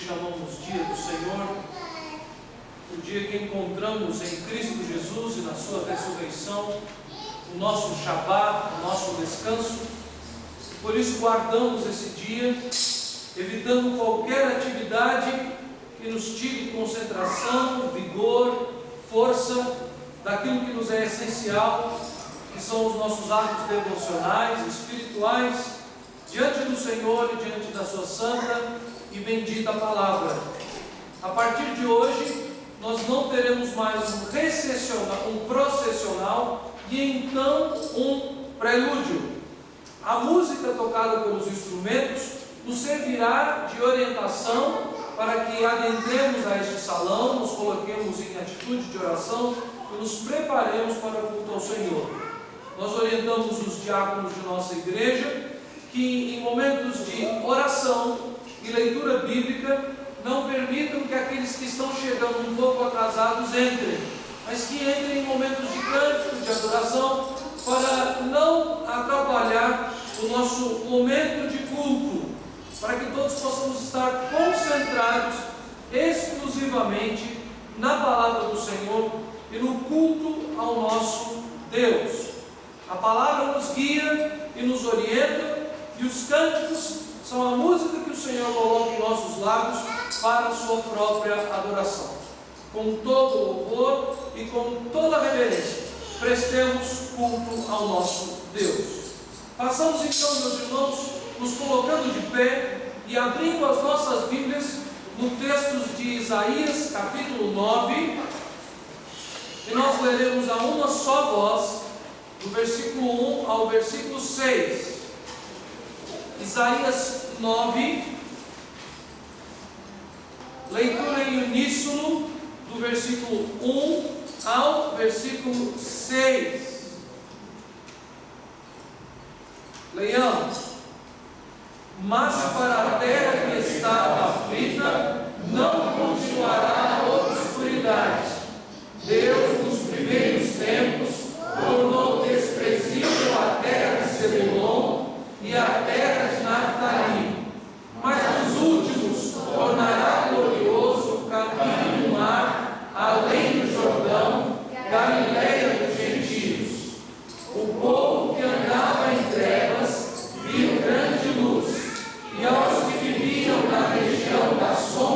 chamamos dia do Senhor, o dia que encontramos em Cristo Jesus e na sua ressurreição, o nosso Shabá, o nosso descanso. Por isso guardamos esse dia, evitando qualquer atividade que nos tire concentração, vigor, força daquilo que nos é essencial, que são os nossos atos devocionais, espirituais, diante do Senhor e diante da sua santa e bendita palavra. A partir de hoje, nós não teremos mais um processional e então um prelúdio. A música tocada pelos instrumentos nos servirá de orientação para que adentremos a este salão, nos coloquemos em atitude de oração e nos preparemos para o culto ao Senhor. Nós orientamos os diáconos de nossa igreja que em momentos de oração e leitura bíblica não permitam que aqueles que estão chegando um pouco atrasados entrem, mas que entrem em momentos de cântico, de adoração, para não atrapalhar o nosso momento de culto, para que todos possamos estar concentrados exclusivamente na palavra do Senhor e no culto ao nosso Deus. A palavra nos guia e nos orienta, e os cânticos são a música que o Senhor coloca em nossos lábios para a sua própria adoração. Com todo louvor e com toda reverência, prestemos culto ao nosso Deus. Façamos então, meus irmãos, nos colocando de pé e abrindo as nossas Bíblias no texto de Isaías, capítulo 9, e nós leremos a uma só voz, do versículo 1 ao versículo 6. Isaías 9, leitura em uníssono, do versículo 1 ao versículo 6. Leiamos. Mas para a terra que estava aflita, não continuará a obscuridade. Deus, nos primeiros tempos, tornou desprezível a terra de Zebulon e a terra de Naftali, mas nos últimos tornará glorioso o caminho do mar, além do Jordão, Galileia dos gentios. O povo que andava em trevas viu grande luz, e aos que viviam na região da sombra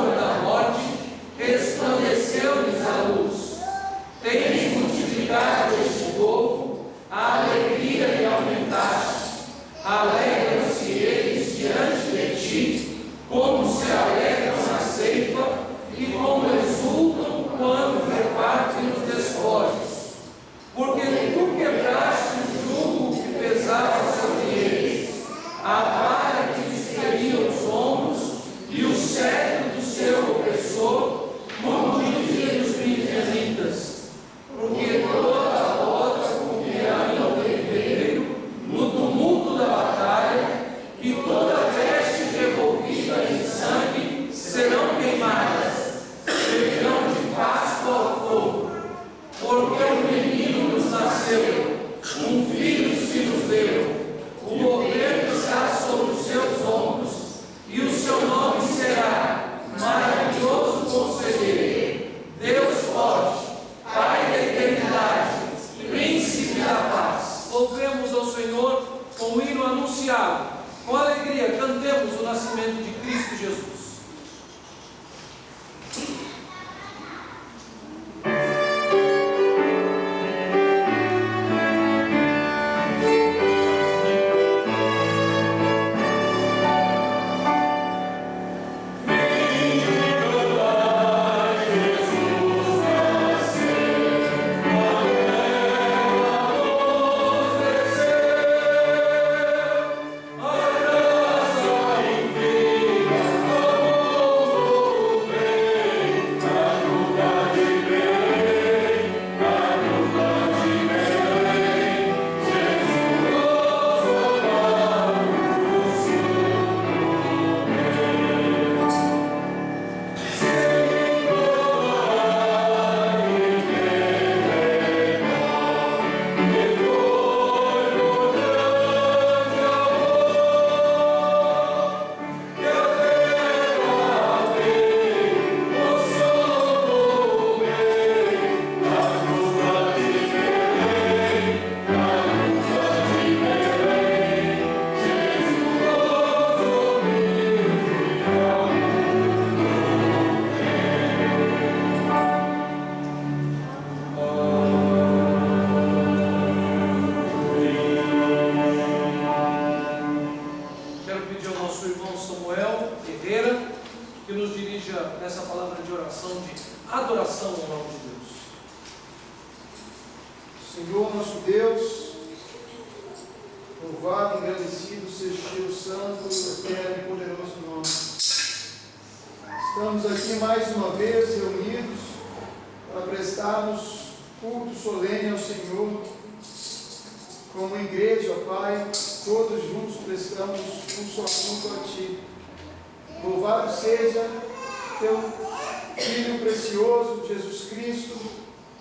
palavra de oração, de adoração ao nome de Deus. Senhor nosso Deus, louvado e agradecido seja o teu santo, eterno e poderoso nome. Estamos aqui mais uma vez reunidos para prestarmos culto solene ao Senhor. Como igreja, ó Pai, todos juntos prestamos um só culto a Ti. Louvado seja Teu Filho precioso, Jesus Cristo,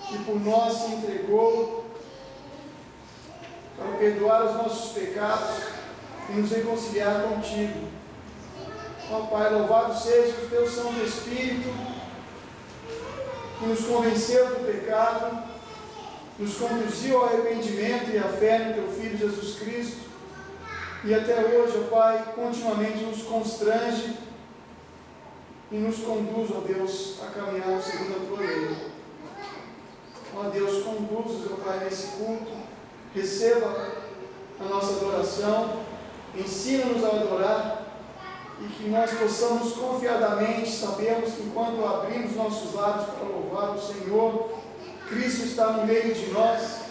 que por nós se entregou para perdoar os nossos pecados e nos reconciliar contigo. Ó Pai, louvado seja o Teu Santo Espírito, que nos convenceu do pecado, nos conduziu ao arrependimento e à fé no Teu Filho Jesus Cristo, e até hoje, ó Pai, continuamente nos constrange e nos conduz, ó Deus, a caminhar segundo a Tua lei. Ó Deus, conduz-nos, ó Pai, nesse culto, receba a nossa adoração, ensina-nos a adorar, e que nós possamos confiadamente, sabemos que enquanto abrimos nossos lábios para louvar o Senhor, Cristo está no meio de nós,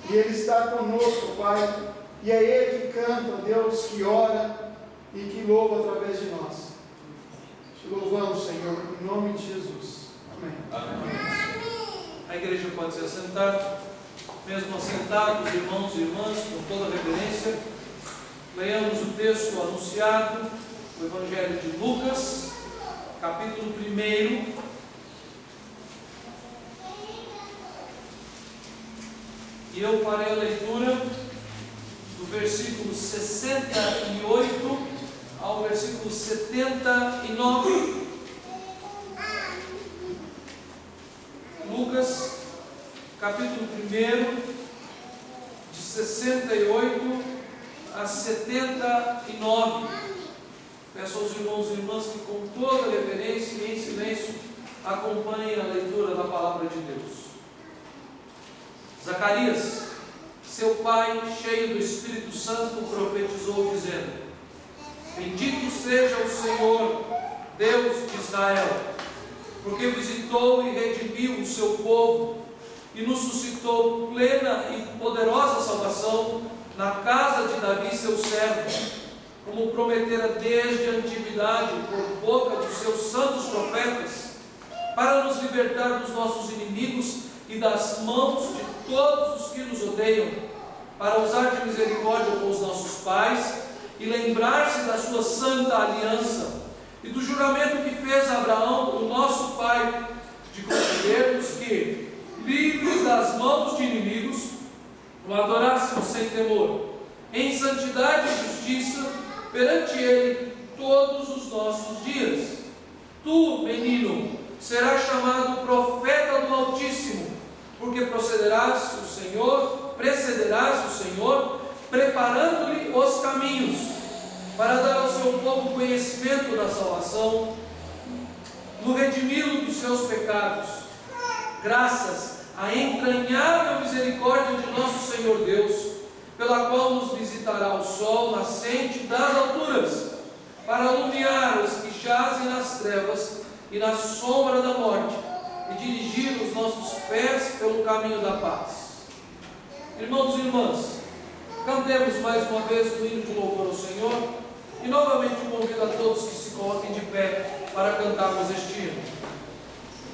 e Ele está conosco, Pai, e é Ele que canta, Deus, que ora e que louva através de nós. Te louvamos, Senhor, em nome de Jesus. Amém. Amém. A igreja pode se assentar, mesmo assentados, irmãos e irmãs, com toda reverência. Leiamos o texto anunciado, o Evangelho de Lucas, capítulo 1. E eu farei a leitura do versículo 68 ao versículo 79. Lucas, capítulo 1, de 68 a 79. Peço aos irmãos e irmãs que com toda reverência e em silêncio acompanhem a leitura da palavra de Deus. Zacarias, seu pai, cheio do Espírito Santo, profetizou dizendo: Bendito seja o Senhor, Deus de Israel, porque visitou e redimiu o seu povo e nos suscitou plena e poderosa salvação na casa de Davi, seu servo, como prometera desde a antiguidade por boca dos seus santos profetas, para nos libertar dos nossos inimigos e das mãos de todos os que nos odeiam, para usar de misericórdia com os nossos pais e lembrar-se da sua santa aliança e do juramento que fez a Abraão, o nosso pai, de concedermos que, livres das mãos de inimigos, o adorássemos sem temor, em santidade e justiça, perante Ele todos os nossos dias. Tu, menino, serás chamado profeta do Altíssimo, porque precederás o Senhor, preparando-lhe os caminhos, para dar ao seu povo conhecimento da salvação, no redimi-lo dos seus pecados, graças à entranhável misericórdia de nosso Senhor Deus, pela qual nos visitará o sol nascente das alturas, para iluminar os que jazem nas trevas e na sombra da morte, e dirigir os nossos pés pelo caminho da paz. Irmãos e irmãs, cantemos mais uma vez o hino de louvor ao Senhor, e novamente convido a todos que se coloquem de pé para cantarmos este hino.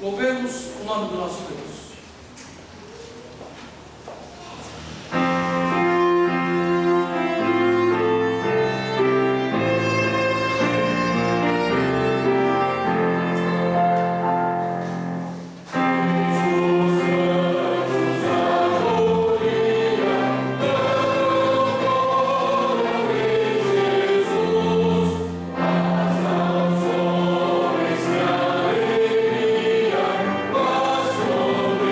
Louvemos o nome do nosso Deus. Sobre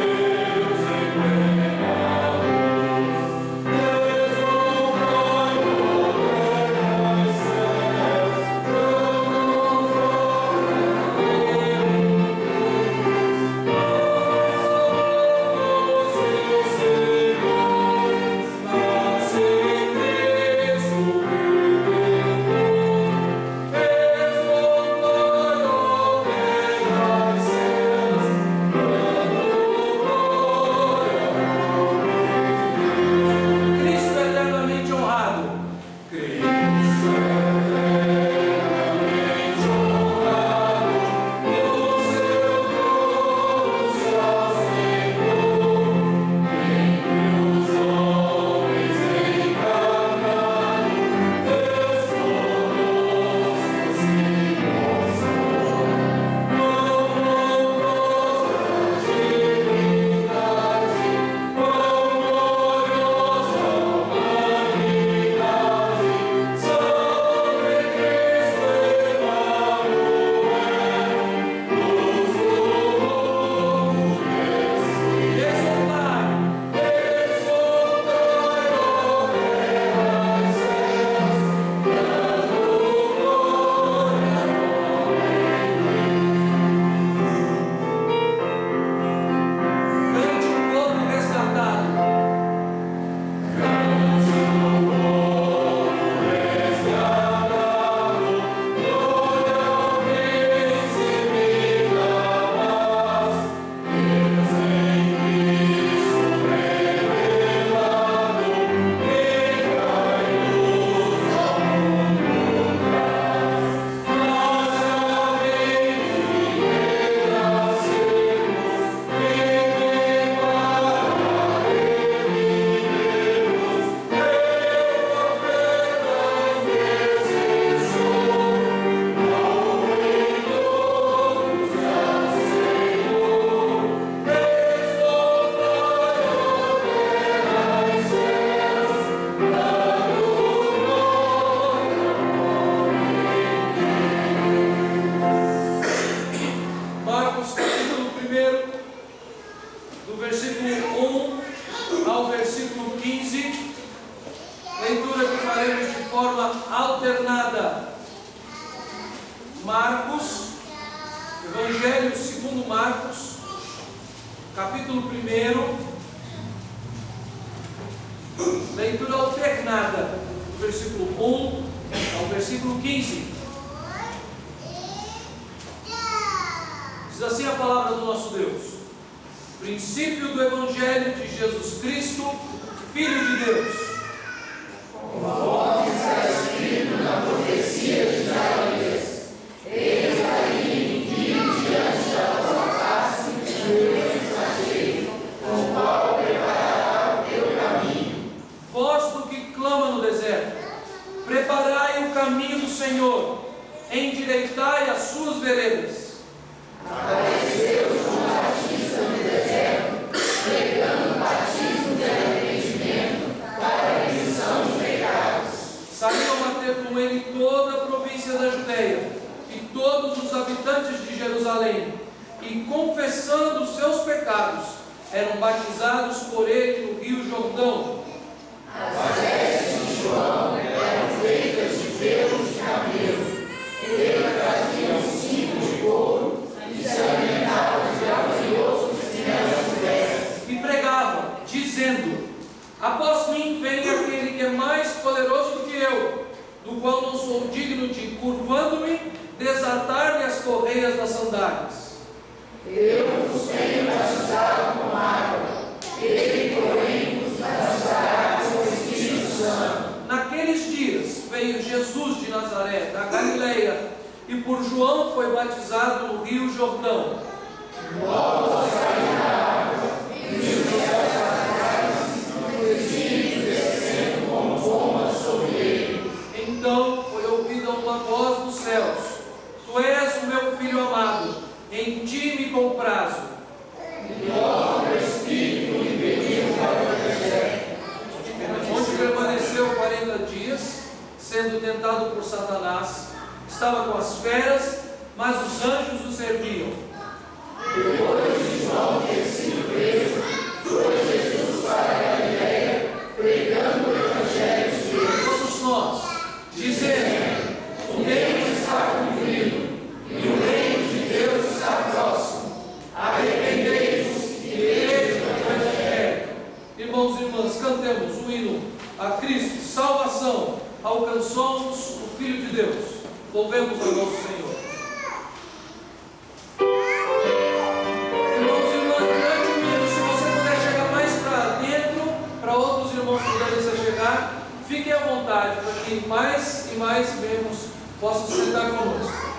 encadernada. Marcos, Evangelho segundo Marcos, capítulo 1, leitura alternada, do versículo 1 ao versículo 15. Diz assim a palavra do nosso Deus: princípio do Evangelho de Jesus Cristo, Filho de Deus. Conforme está escrito na profecia de Isaías: eis aí vindo diante da tua face o teu mensageiro, o qual preparará o teu caminho. Voz do que clama no deserto: preparai o caminho do Senhor, endireitai as suas veredas. Apareceu João Batista no deserto, pregando batismo de arrependimento para a remissão de pecados. Saíam a ter com ele toda a província da Judeia e todos os habitantes de Jerusalém, e confessando os seus pecados, eram batizados por ele no rio Jordão. As vestes de João eram feitas de pelos de camelo, ele trazia um cinto de couro e se alimentava de gafanhotos e mel. E pregava, dizendo: após mim vem aquele que é mais poderoso do que eu, do qual não sou digno de, curvando-me, desatar-lhe as correias das sandálias. Eu vos tenho batizado com água, ele, porém, vos batizará com o Espírito Santo. Naqueles dias veio Jesus de Nazaré, da Galileia, e por João foi batizado no rio Jordão. Logo ao sair da água, viu os céus abertos e o Espírito descendo como pomba sobre ele. Então foi ouvida uma voz dos céus: tu és o meu filho amado, em ti me comprazo. E logo o Espírito lhe pediu para o deserto, Onde permaneceu 40 dias, sendo tentado por Satanás. Estava com as feras, mas os anjos o serviam. depois de João ter sido preso, foi Jesus para a Galileia, pregando o Evangelho de Deus. Todos nós, dizendo: O tempo está cumprido e o reino de Deus está próximo. Arrependei-vos e crede no Evangelho. irmãos e irmãs, cantemos o hino a Cristo, salvação, alcançamos o Filho de Deus. Louvemos ao nosso Senhor. Irmãos e irmãs, durante o hino, se você puder chegar mais para dentro, para outros irmãos puderem se chegar, fiquem à vontade, para que mais e mais membros possam sentar conosco.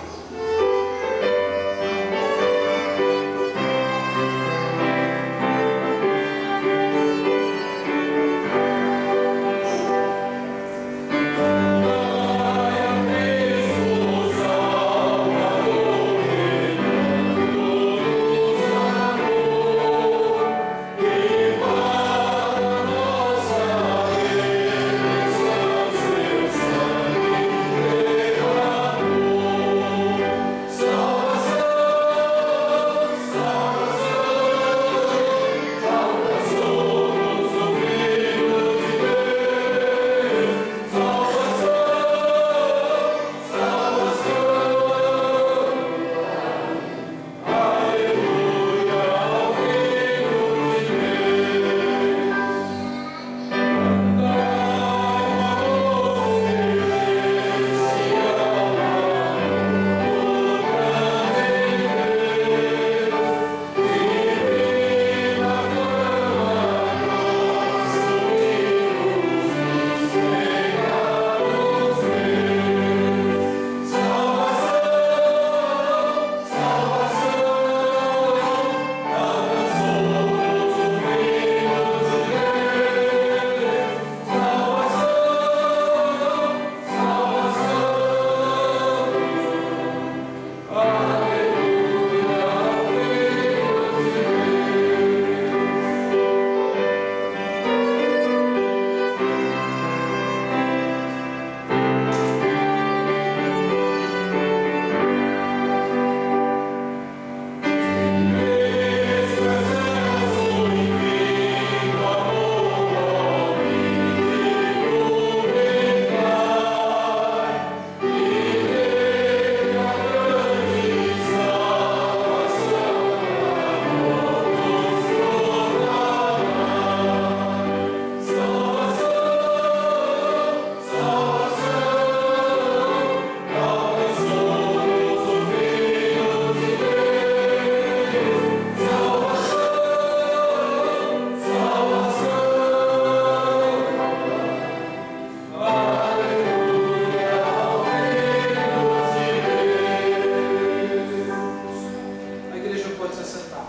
pode se assentar.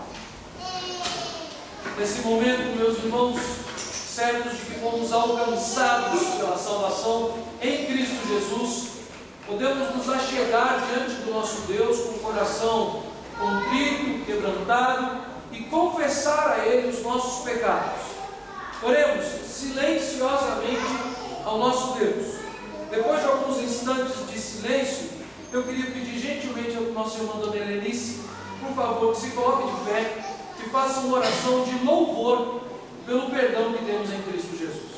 Nesse momento, meus irmãos, certos de que fomos alcançados pela salvação em Cristo Jesus, podemos nos achegar diante do nosso Deus com o coração contrito, quebrantado e confessar a Ele os nossos pecados. Oremos silenciosamente ao nosso Deus. Depois de alguns instantes de silêncio, eu queria pedir gentilmente ao nosso irmão Dona Helenice, por favor, que se coloque de pé e faça uma oração de louvor pelo perdão que temos em Cristo Jesus.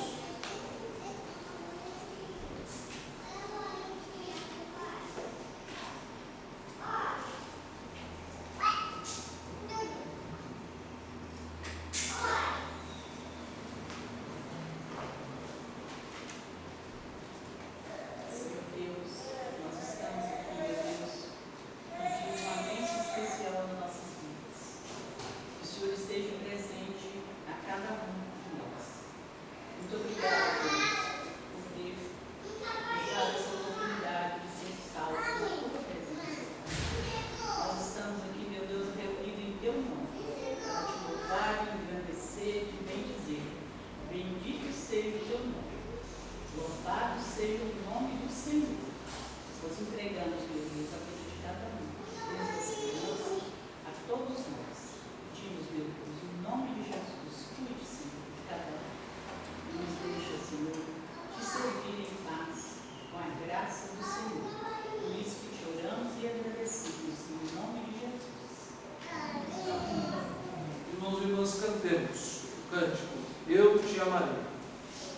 Cantemos o cântico Eu Te Amarei,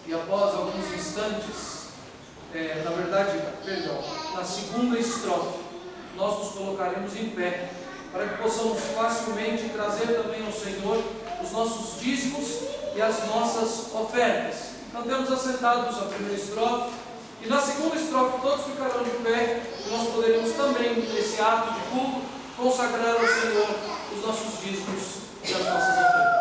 e após alguns instantes, na segunda estrofe, nós nos colocaremos em pé, para que possamos facilmente trazer também ao Senhor os nossos dízimos e as nossas ofertas. Cantemos assentados a primeira estrofe, e na segunda estrofe todos ficarão de pé, e nós poderemos também, nesse ato de culto, consagrar ao Senhor os nossos dízimos e as nossas ofertas.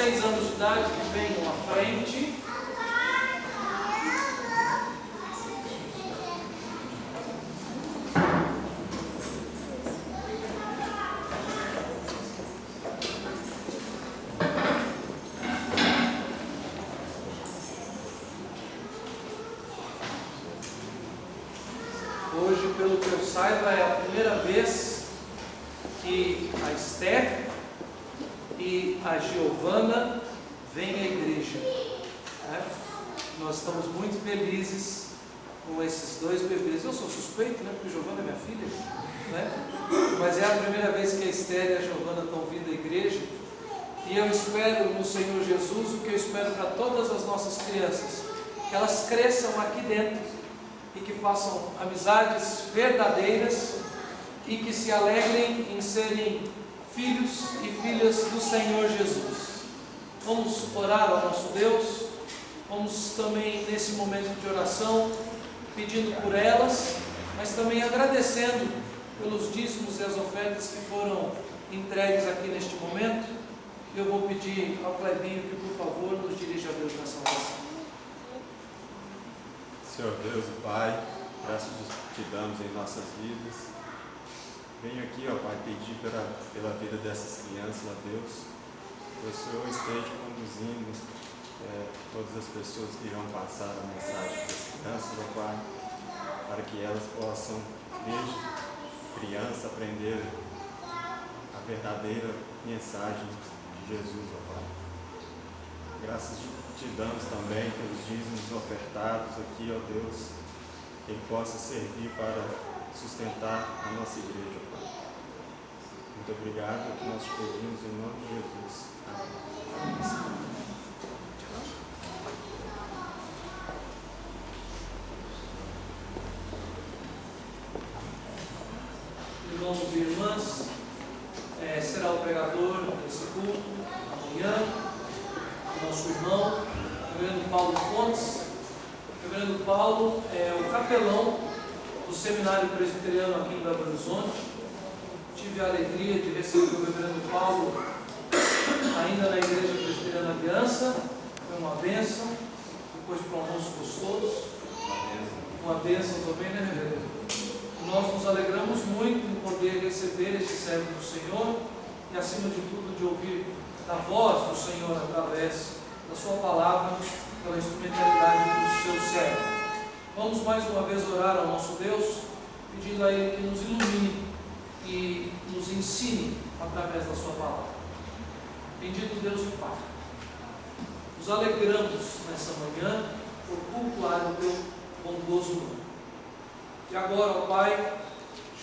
16 anos de idade que venham à frente. Hoje, pelo que eu saiba, é a primeira vez que a Esther e a Giovana vêm à igreja. Nós estamos muito felizes com esses dois bebês. Eu sou suspeito, né? Porque Giovana é minha filha, né? Mas é a primeira vez que a Esther e a Giovana estão vindo à igreja. E eu espero no Senhor Jesus o que eu espero para todas as nossas crianças: que elas cresçam aqui dentro e que façam amizades verdadeiras e que se alegrem em serem filhos e filhas do Senhor Jesus. Vamos orar ao nosso Deus. Vamos também, nesse momento de oração, pedindo por elas, mas também agradecendo pelos dízimos e as ofertas que foram entregues aqui neste momento. Eu vou pedir ao Clebinho que, por favor, nos dirija a Deus nessa oração. Senhor Deus e Pai, graças te damos em nossas vidas. Venho aqui, ó Pai, pedir pela vida dessas crianças, ó Deus, que o Senhor esteja conduzindo todas as pessoas que irão passar a mensagem para as crianças, ó Pai, para que elas possam, desde criança, aprender a verdadeira mensagem de Jesus, ó Pai. Graças te damos também pelos dízimos ofertados aqui, ó Deus, que ele possa servir para sustentar a nossa igreja, ó Pai. Muito obrigado, é o que nós te pedimos em nome de Jesus. Amém. Irmãos e irmãs, será o pregador desse culto amanhã, nosso irmão, Reverendo Paulo Fontes. Reverendo Paulo é o capelão do Seminário Presbiteriano aqui em Belo Horizonte. Tive a alegria de receber o Reverendo Paulo ainda na Igreja Presbiteriana Aliança. Foi uma bênção, depois para um almoço gostoso. Uma bênção também, né, Reverendo? Nós nos alegramos muito em poder receber este servo do Senhor e, acima de tudo, de ouvir da voz do Senhor através da sua palavra, pela instrumentalidade do seu servo. Vamos mais uma vez orar ao nosso Deus, pedindo a Ele que nos ilumine e nos ensine através da sua palavra. Bendito Deus e Pai, nos alegramos nessa manhã por cultuar o teu bondoso nome. E agora, ó Pai,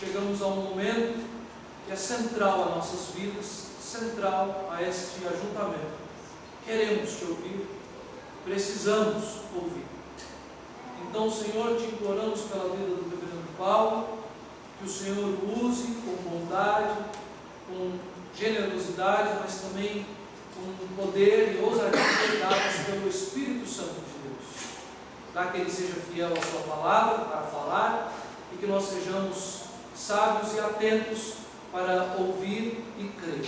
chegamos a um momento que é central a nossas vidas, central a este ajuntamento. Queremos te ouvir, precisamos ouvir. Então, Senhor, te imploramos pela vida do Reverendo Paulo, que o Senhor use com bondade, com generosidade, mas também com poder e ousadia dados pelo Espírito Santo de Deus. Dá que ele seja fiel à sua palavra para falar e que nós sejamos sábios e atentos para ouvir e crer.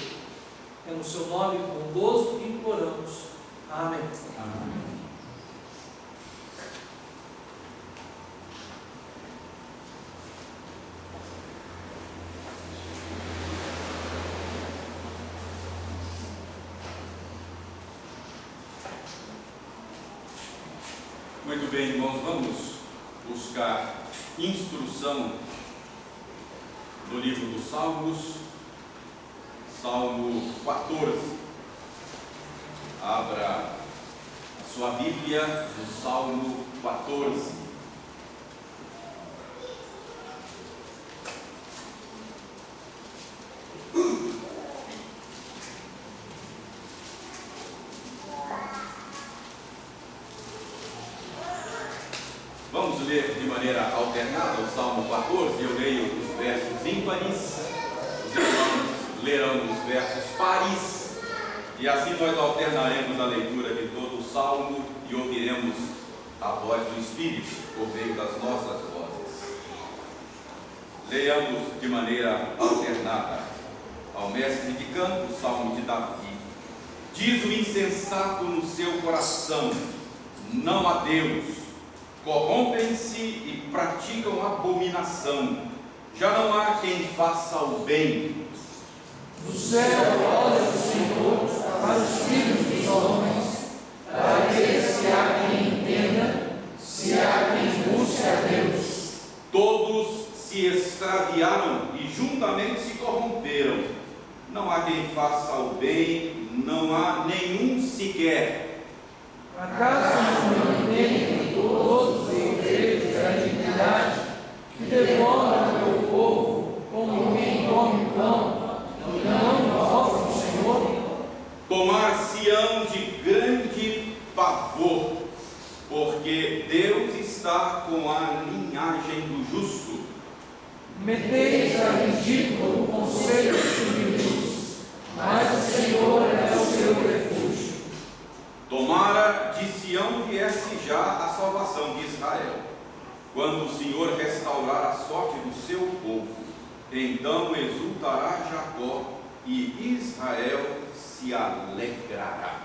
É no seu nome bondoso que imploramos. Amém. Amém. Muito bem, irmãos, vamos buscar instrução no livro dos Salmos, Salmo 14. Abra a sua Bíblia no Salmo 14. Vamos ler de maneira alternada o Salmo 14. Eu leio os versos ímpares, os irmãos lerão os versos pares, e assim nós alternaremos a leitura de todo o Salmo e ouviremos a voz do Espírito por meio das nossas vozes. Leiamos de maneira alternada. Ao mestre de canto, o Salmo de Davi. Diz o insensato no seu coração: não há Deus. Corrompem-se e praticam abominação. Já não há quem faça o bem. Do céu olha o Senhor para os filhos dos homens, para ver se há quem entenda, se há quem busque a Deus. Todos se extraviaram e juntamente se corromperam. Não há quem faça o bem, não há nenhum sequer. Acaso não entendem todos os segredos da iniquidade que devoram o meu povo como quem come pão e não invoca o Senhor? Tomar-se-ão de grande pavor, porque Deus está com a linhagem do justo. Meteis a ridículo o conselho dos filhos, mas o Senhor é o seu refúgio. Tomara de Sião viesse já a salvação de Israel, quando o Senhor restaurar a sorte do seu povo, então exultará Jacó e Israel se alegrará.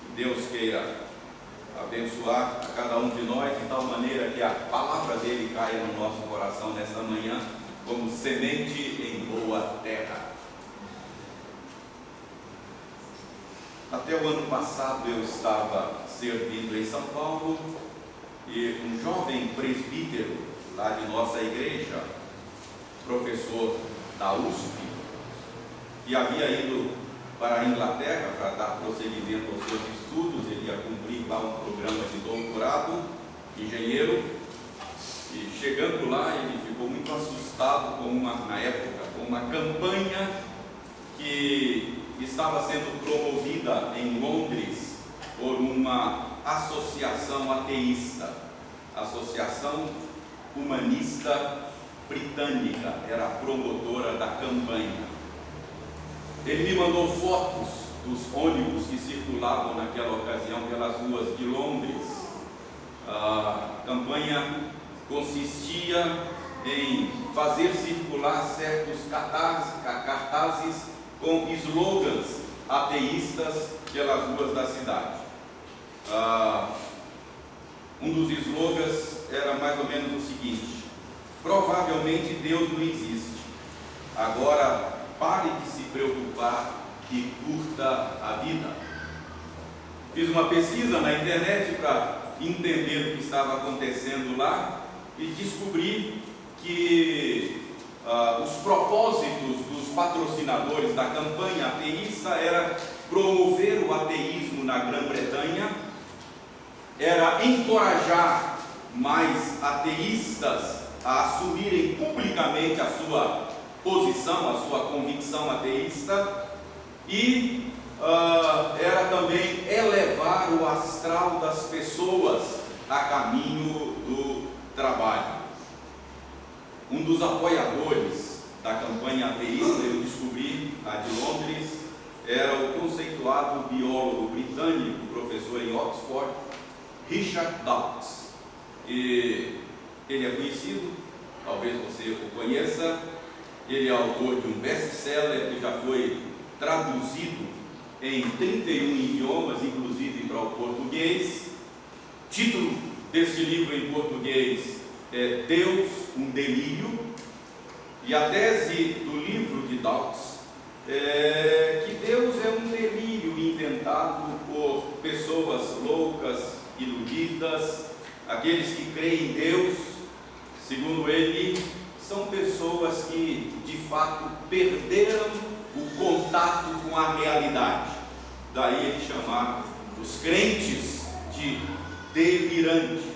Que Deus queira abençoar a cada um de nós de tal maneira que a palavra dele caia no nosso coração nesta manhã como semente em boa terra. Até o ano passado eu estava servindo em São Paulo e um jovem presbítero lá de nossa igreja, professor da USP, que havia ido para a Inglaterra para dar prosseguimento aos seus estudos. Ele ia cumprir lá um programa de doutorado, engenheiro, e chegando lá ele ficou muito assustado na época, com uma campanha que estava sendo promovida em Londres por uma associação ateísta, Associação Humanista Britânica, era a promotora da campanha. Ele me mandou fotos dos ônibus que circulavam naquela ocasião pelas ruas de Londres. A campanha consistia em fazer circular certos cartazes com slogans ateístas pelas ruas da cidade. Um dos slogans era mais ou menos o seguinte: provavelmente Deus não existe, agora pare de se preocupar e curta a vida. Fiz uma pesquisa na internet para entender o que estava acontecendo lá e descobri que os propósitos dos patrocinadores da campanha ateísta era promover o ateísmo na Grã-Bretanha, era encorajar mais ateístas a assumirem publicamente a sua posição, a sua convicção ateísta, e era também elevar o astral das pessoas a caminho do trabalho. Um dos apoiadores da campanha ateísta, eu descobri, a de Londres, era o conceituado biólogo britânico, professor em Oxford, Richard Dawkins. E ele é conhecido, talvez você o conheça. Ele é autor de um best-seller que já foi traduzido em 31 idiomas, inclusive para o português. Título deste livro em português é Deus, um delírio. E a tese do livro de Dawkins é que Deus é um delírio inventado por pessoas loucas, iludidas. Aqueles que creem em Deus, segundo ele, são pessoas que de fato perderam o contato com a realidade. Daí ele chamar os crentes de delirantes.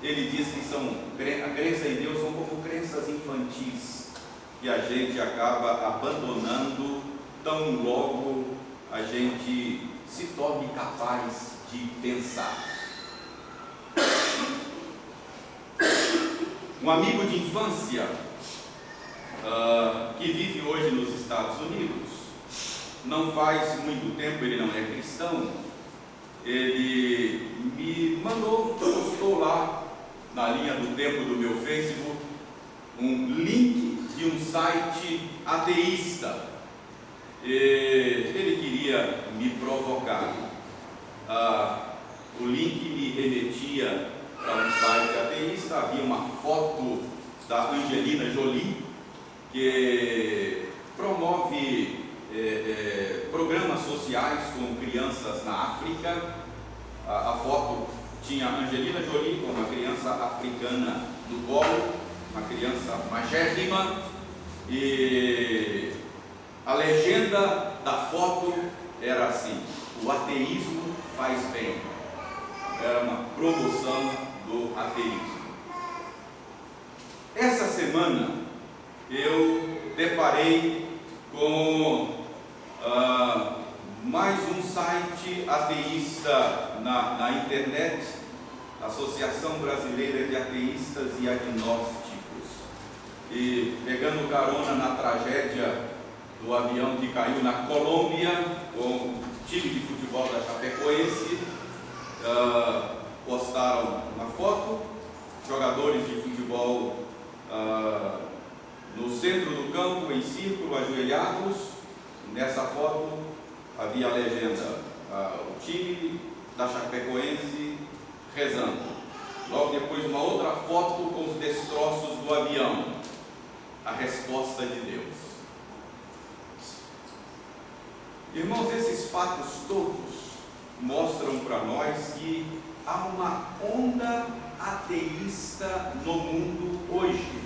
Ele diz que a crença em Deus são como crenças infantis, que a gente acaba abandonando tão logo a gente se torne capaz de pensar. Um amigo de infância que vive hoje nos Estados Unidos, não faz muito tempo, ele não é cristão, ele me postou lá na linha do tempo do meu Facebook um link de um site ateísta. ele queria me provocar. O link me remetia para um site ateísta. Havia uma foto da Angelina Jolie, que promove programas sociais com crianças na África. A foto tinha a Angelina Jolie com uma criança africana no colo, uma criança magérrima, e a legenda da foto era assim: o ateísmo faz bem. Era uma promoção do ateísmo. Essa semana eu deparei com mais um site ateísta na internet, Associação Brasileira de Ateístas e Agnósticos, e pegando carona na tragédia do avião que caiu na Colômbia com o time de futebol da Chapecoense, postaram uma foto, jogadores de futebol no centro do campo, em círculo, ajoelhados. Nessa foto havia a legenda: o time da Chapecoense rezando. Logo depois, uma outra foto com os destroços do avião. A resposta de Deus. Irmãos, esses fatos todos mostram para nós que há uma onda ateísta no mundo hoje.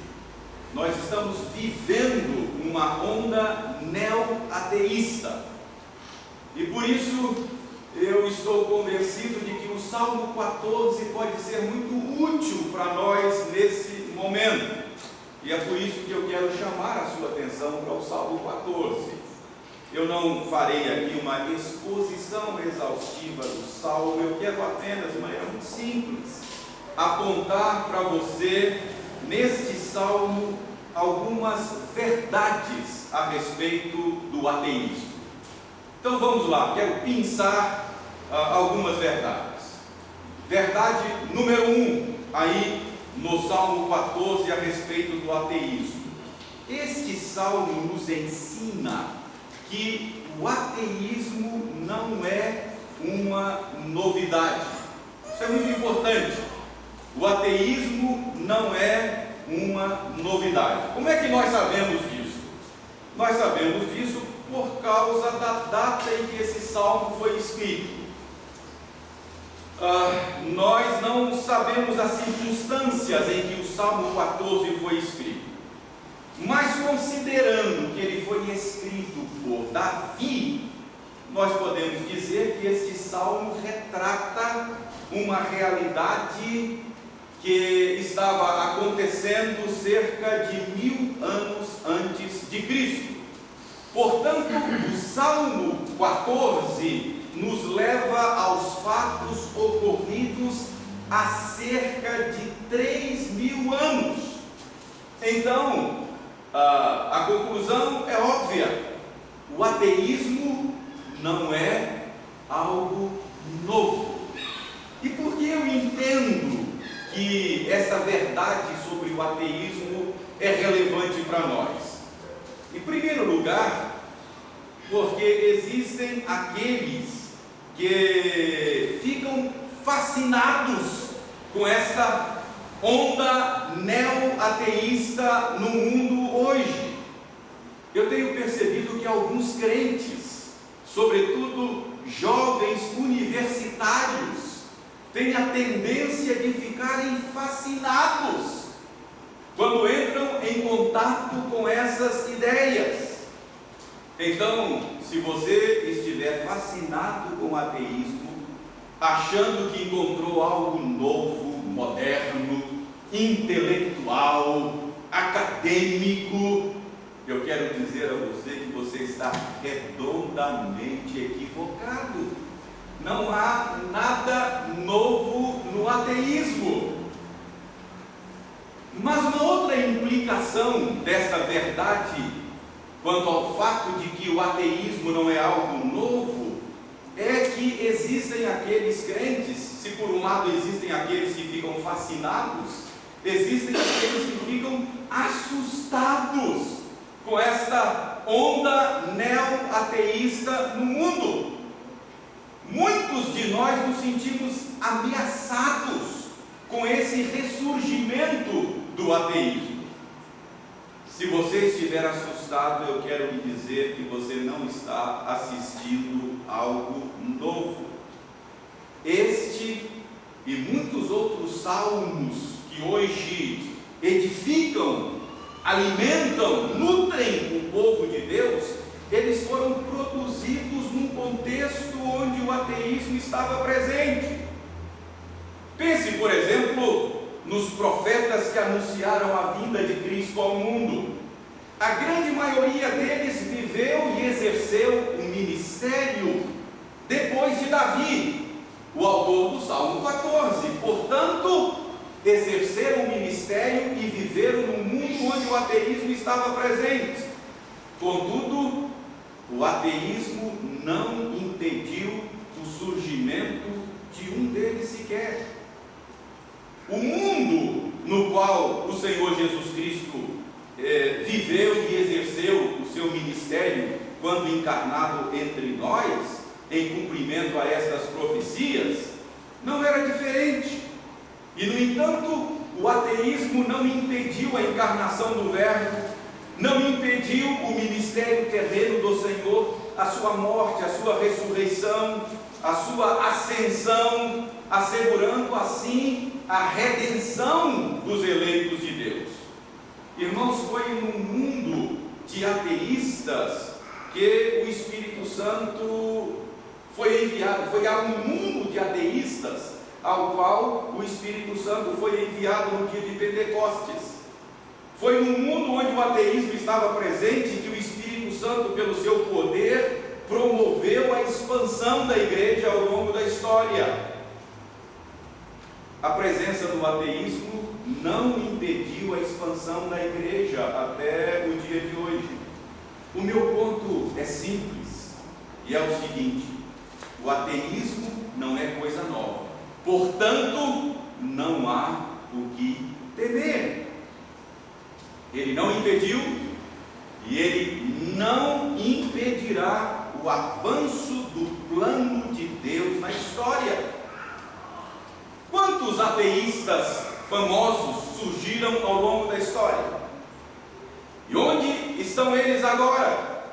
Nós estamos vivendo uma onda neo-ateísta. E por isso eu estou convencido de que o Salmo 14 pode ser muito útil para nós nesse momento. E é por isso que eu quero chamar a sua atenção para o Salmo 14. Eu não farei aqui uma exposição exaustiva do Salmo, eu quero apenas, de maneira muito simples, apontar para você, neste Salmo, algumas verdades a respeito do ateísmo. Então vamos lá, quero pensar algumas verdades. Verdade número 1, aí no Salmo 14, a respeito do ateísmo. Este Salmo nos ensina que o ateísmo não é uma novidade. Isso é muito importante. O ateísmo não é uma novidade. Como é que nós sabemos disso? Nós sabemos disso por causa da data em que esse salmo foi escrito. Nós não sabemos as circunstâncias em que o Salmo 14 foi escrito, mas considerando que ele foi escrito por Davi, nós podemos dizer que este salmo retrata uma realidade que estava acontecendo cerca de 1000 anos antes de Cristo. Portanto, o Salmo 14 nos leva aos fatos ocorridos há cerca de 3000 anos. Então, a conclusão é óbvia: o ateísmo não é algo novo. E por que eu entendo que essa verdade sobre o ateísmo é relevante para nós? Em primeiro lugar, porque existem aqueles que ficam fascinados com esta onda neo-ateísta no mundo hoje. Eu tenho percebido que alguns crentes, sobretudo jovens universitários, têm a tendência de ficarem fascinados quando entram em contato com essas ideias. Então, se você estiver fascinado com o ateísmo, achando que encontrou algo novo, moderno, intelectual, acadêmico, eu quero dizer a você que você está redondamente equivocado. Não há nada novo no ateísmo. Mas uma outra implicação desta verdade, quanto ao fato de que o ateísmo não é algo novo, é que existem aqueles crentes, se por um lado existem aqueles que ficam fascinados, existem aqueles que ficam assustados com esta onda neo-ateísta no mundo. Muitos de nós nos sentimos ameaçados com esse ressurgimento do ateísmo. Se você estiver assustado, eu quero lhe dizer que você não está assistindo algo novo. Este e muitos outros salmos que hoje edificam, alimentam, nutrem o povo de Deus, eles foram produzidos num contexto onde o ateísmo estava presente. Pense, por exemplo, nos profetas que anunciaram a vinda de Cristo ao mundo. A grande maioria deles viveu e exerceu um ministério depois de Davi, o autor do Salmo 14. Portanto, exerceram o ministério e viveram num mundo onde o ateísmo estava presente. Contudo, o ateísmo não impediu o surgimento de um deles sequer. O mundo no qual o Senhor Jesus Cristo viveu e exerceu o seu ministério quando encarnado entre nós, em cumprimento a estas profecias, não era diferente. E, no entanto, o ateísmo não impediu a encarnação do Verbo, não impediu o ministério terreno do Senhor, a sua morte, a sua ressurreição, a sua ascensão, assegurando assim a redenção dos eleitos de Deus. Irmãos, foi num mundo de ateístas que o Espírito Santo foi enviado, foi a um mundo de ateístas ao qual o Espírito Santo foi enviado no dia de Pentecostes. Foi num mundo onde o ateísmo estava presente que o Espírito Santo, pelo seu poder, promoveu a expansão da igreja ao longo da história. A presença do ateísmo não impediu a expansão da igreja até o dia de hoje. O meu ponto é simples e é o seguinte: o ateísmo não é coisa nova, portanto, não há o que temer. Ele não impediu e ele não impedirá o avanço do plano de Deus na história. Quantos ateístas famosos surgiram ao longo da história? E onde estão eles agora?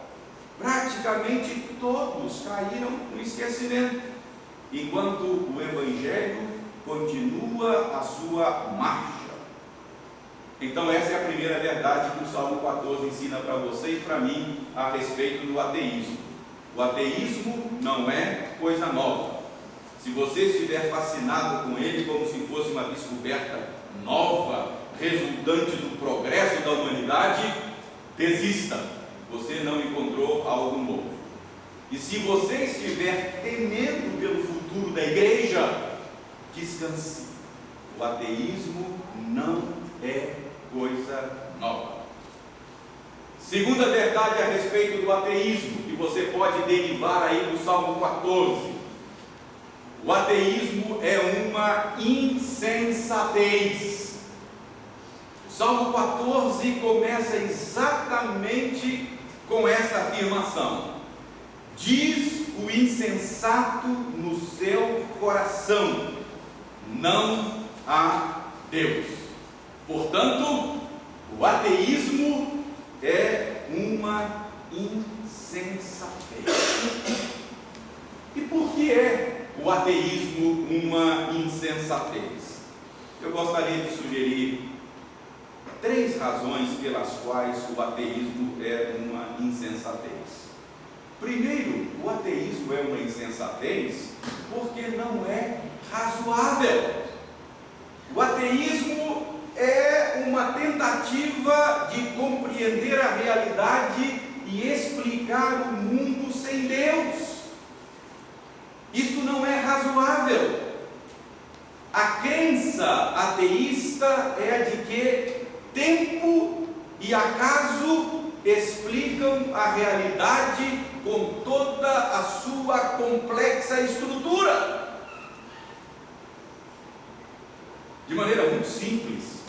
Praticamente todos caíram no esquecimento, enquanto o Evangelho continua a sua marcha. Então essa é a primeira verdade que o Salmo 14 ensina para você e para mim a respeito do ateísmo. O ateísmo não é coisa nova. Se você estiver fascinado com ele como se fosse uma descoberta nova, resultante do progresso da humanidade, desista. Você não encontrou algo novo. E se você estiver temendo pelo futuro da igreja, descanse. O ateísmo não é coisa nova. Segunda verdade a respeito do ateísmo, que você pode derivar aí do Salmo 14. O ateísmo é uma insensatez. O Salmo 14 começa exatamente com essa afirmação: diz o insensato no seu coração, não há Deus. Portanto, o ateísmo é uma insensatez. E por que é o ateísmo uma insensatez? Eu gostaria de sugerir 3 razões pelas quais o ateísmo é uma insensatez. Primeiro, o ateísmo é uma insensatez porque não é razoável. O ateísmo é uma tentativa de compreender a realidade e explicar o mundo sem Deus. Isso não é razoável. A crença ateísta é a de que tempo e acaso explicam a realidade com toda a sua complexa estrutura. De maneira muito simples,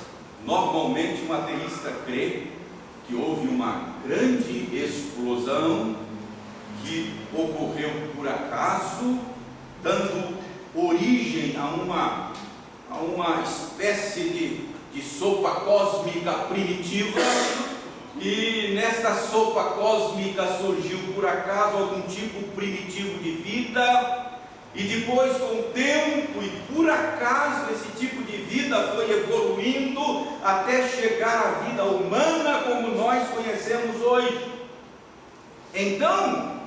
normalmente um ateísta crê que houve uma grande explosão que ocorreu por acaso, dando origem a uma espécie de sopa cósmica primitiva, e nesta sopa cósmica surgiu por acaso algum tipo primitivo de vida, e depois, com o tempo e por acaso, esse tipo de vida foi evoluindo até chegar à vida humana como nós conhecemos hoje. Então,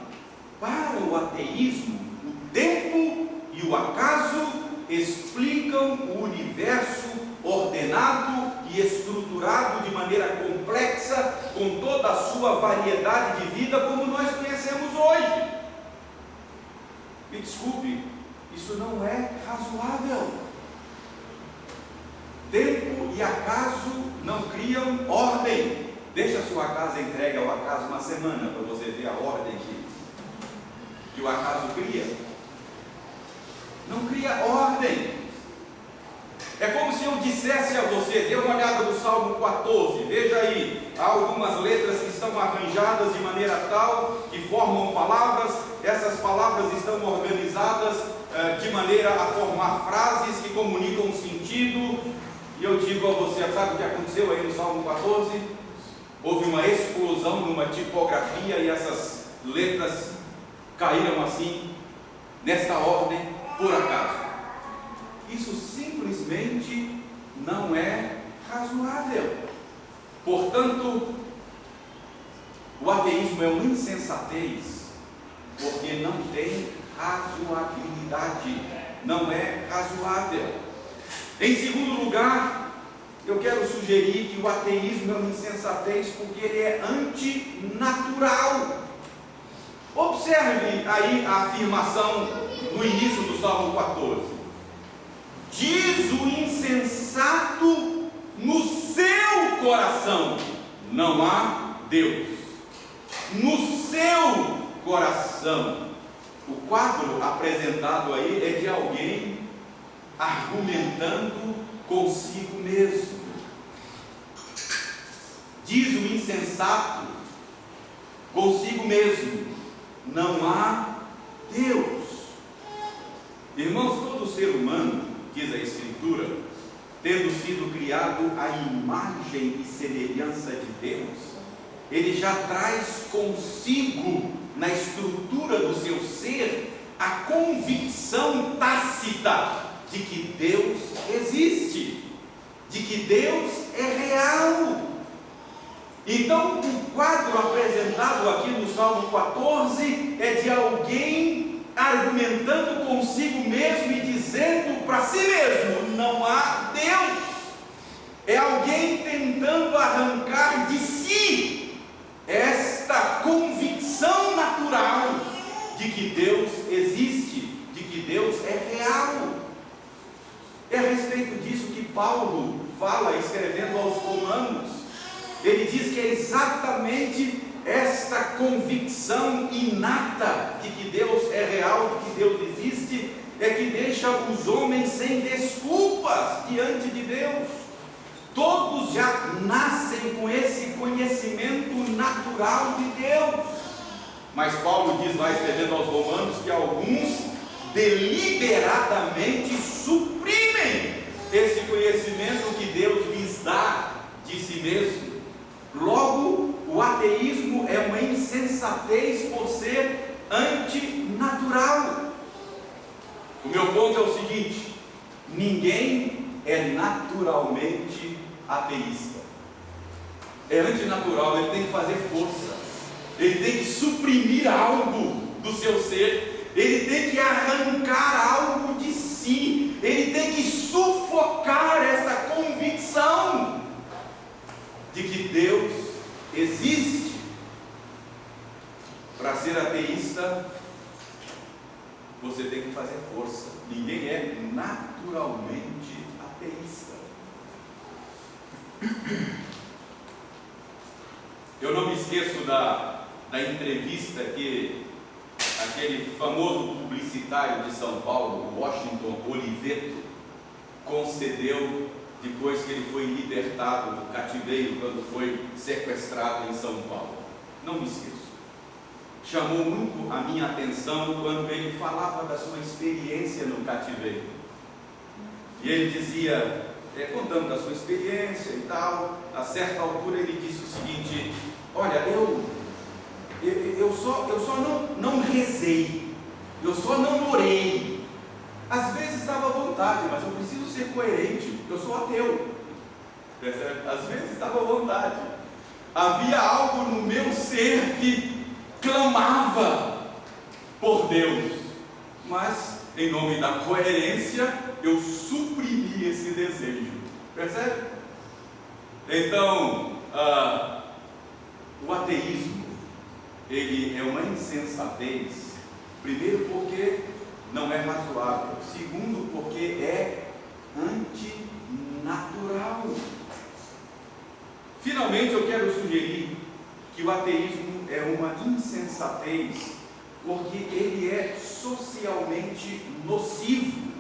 para o ateísmo, o tempo e o acaso explicam o universo ordenado e estruturado de maneira complexa, com toda a sua variedade de vida como nós conhecemos hoje. Me desculpe, isso não é razoável. Tempo e acaso não criam ordem. Deixa a sua casa entregue ao acaso uma semana para você ver a ordem que o acaso cria. Não cria ordem. É como se eu dissesse a você, dê uma olhada no Salmo 14, veja aí, há algumas letras que estão arranjadas de maneira tal que formam palavras, essas palavras estão organizadas de maneira a formar frases que comunicam sentido, e eu digo a você, sabe o que aconteceu aí no Salmo 14? Houve uma explosão numa tipografia e essas letras caíram assim, nesta ordem, por acaso. Isso simplesmente não é razoável. Portanto, o ateísmo é uma insensatez, porque não tem razoabilidade, não é razoável. Em segundo lugar, eu quero sugerir que o ateísmo é uma insensatez porque ele é antinatural. Observe aí a afirmação no início do Salmo 14. Diz o insensato no seu coração: não há Deus. No seu coração. O quadro apresentado aí é de alguém argumentando consigo mesmo. Diz o insensato consigo mesmo: não há Deus. Irmãos, todo ser humano, diz a Escritura, tendo sido criado à imagem e semelhança de Deus, ele já traz consigo, na estrutura do seu ser, a convicção tácita de que Deus existe, de que Deus é real. Então, o quadro apresentado aqui no Salmo 14 é de alguém argumentando consigo mesmo e dizendo para si mesmo: não há Deus. É alguém tentando arrancar de si esta convicção natural de que Deus existe, de que Deus é real. É a respeito disso que Paulo fala escrevendo aos Romanos. Ele diz que é exatamente esta convicção inata de que Deus é real, de que Deus existe, é que deixa os homens sem desculpas diante de Deus. Todos já nascem com esse conhecimento natural de Deus. Mas Paulo diz lá, escrevendo aos Romanos, que alguns deliberadamente suprimem esse conhecimento que Deus lhes dá de si mesmo. Logo, o ateísmo é uma insensatez por ser antinatural. O meu ponto é o seguinte: ninguém é naturalmente ateísta. É antinatural, ele tem que fazer força, ele tem que suprimir algo do seu ser, ele tem que arrancar algo de si, ele tem que sufocar essa convicção de que Deus existe. Para ser ateísta, você tem que fazer força. Ninguém é naturalmente ateísta. Eu não me esqueço da entrevista que aquele famoso publicitário de São Paulo, Washington Oliveto, concedeu depois que ele foi libertado do cativeiro, quando foi sequestrado em São Paulo. Não me esqueço. Chamou muito a minha atenção quando ele falava da sua experiência no cativeiro. E ele dizia, contando da sua experiência e tal, a certa altura ele disse o seguinte: olha, eu só não rezei, eu só não orei. Às vezes dava vontade, mas eu preciso ser coerente, eu sou ateu. Percebe? Às vezes dava vontade. Havia algo no meu ser que clamava por Deus, mas em nome da coerência eu suprimi esse desejo. Percebe? Então, o ateísmo, ele é uma insensatez. Primeiro porque não é razoável. Segundo porque é antinatural. Finalmente eu quero sugerir que o ateísmo é uma insensatez porque ele é socialmente nocivo,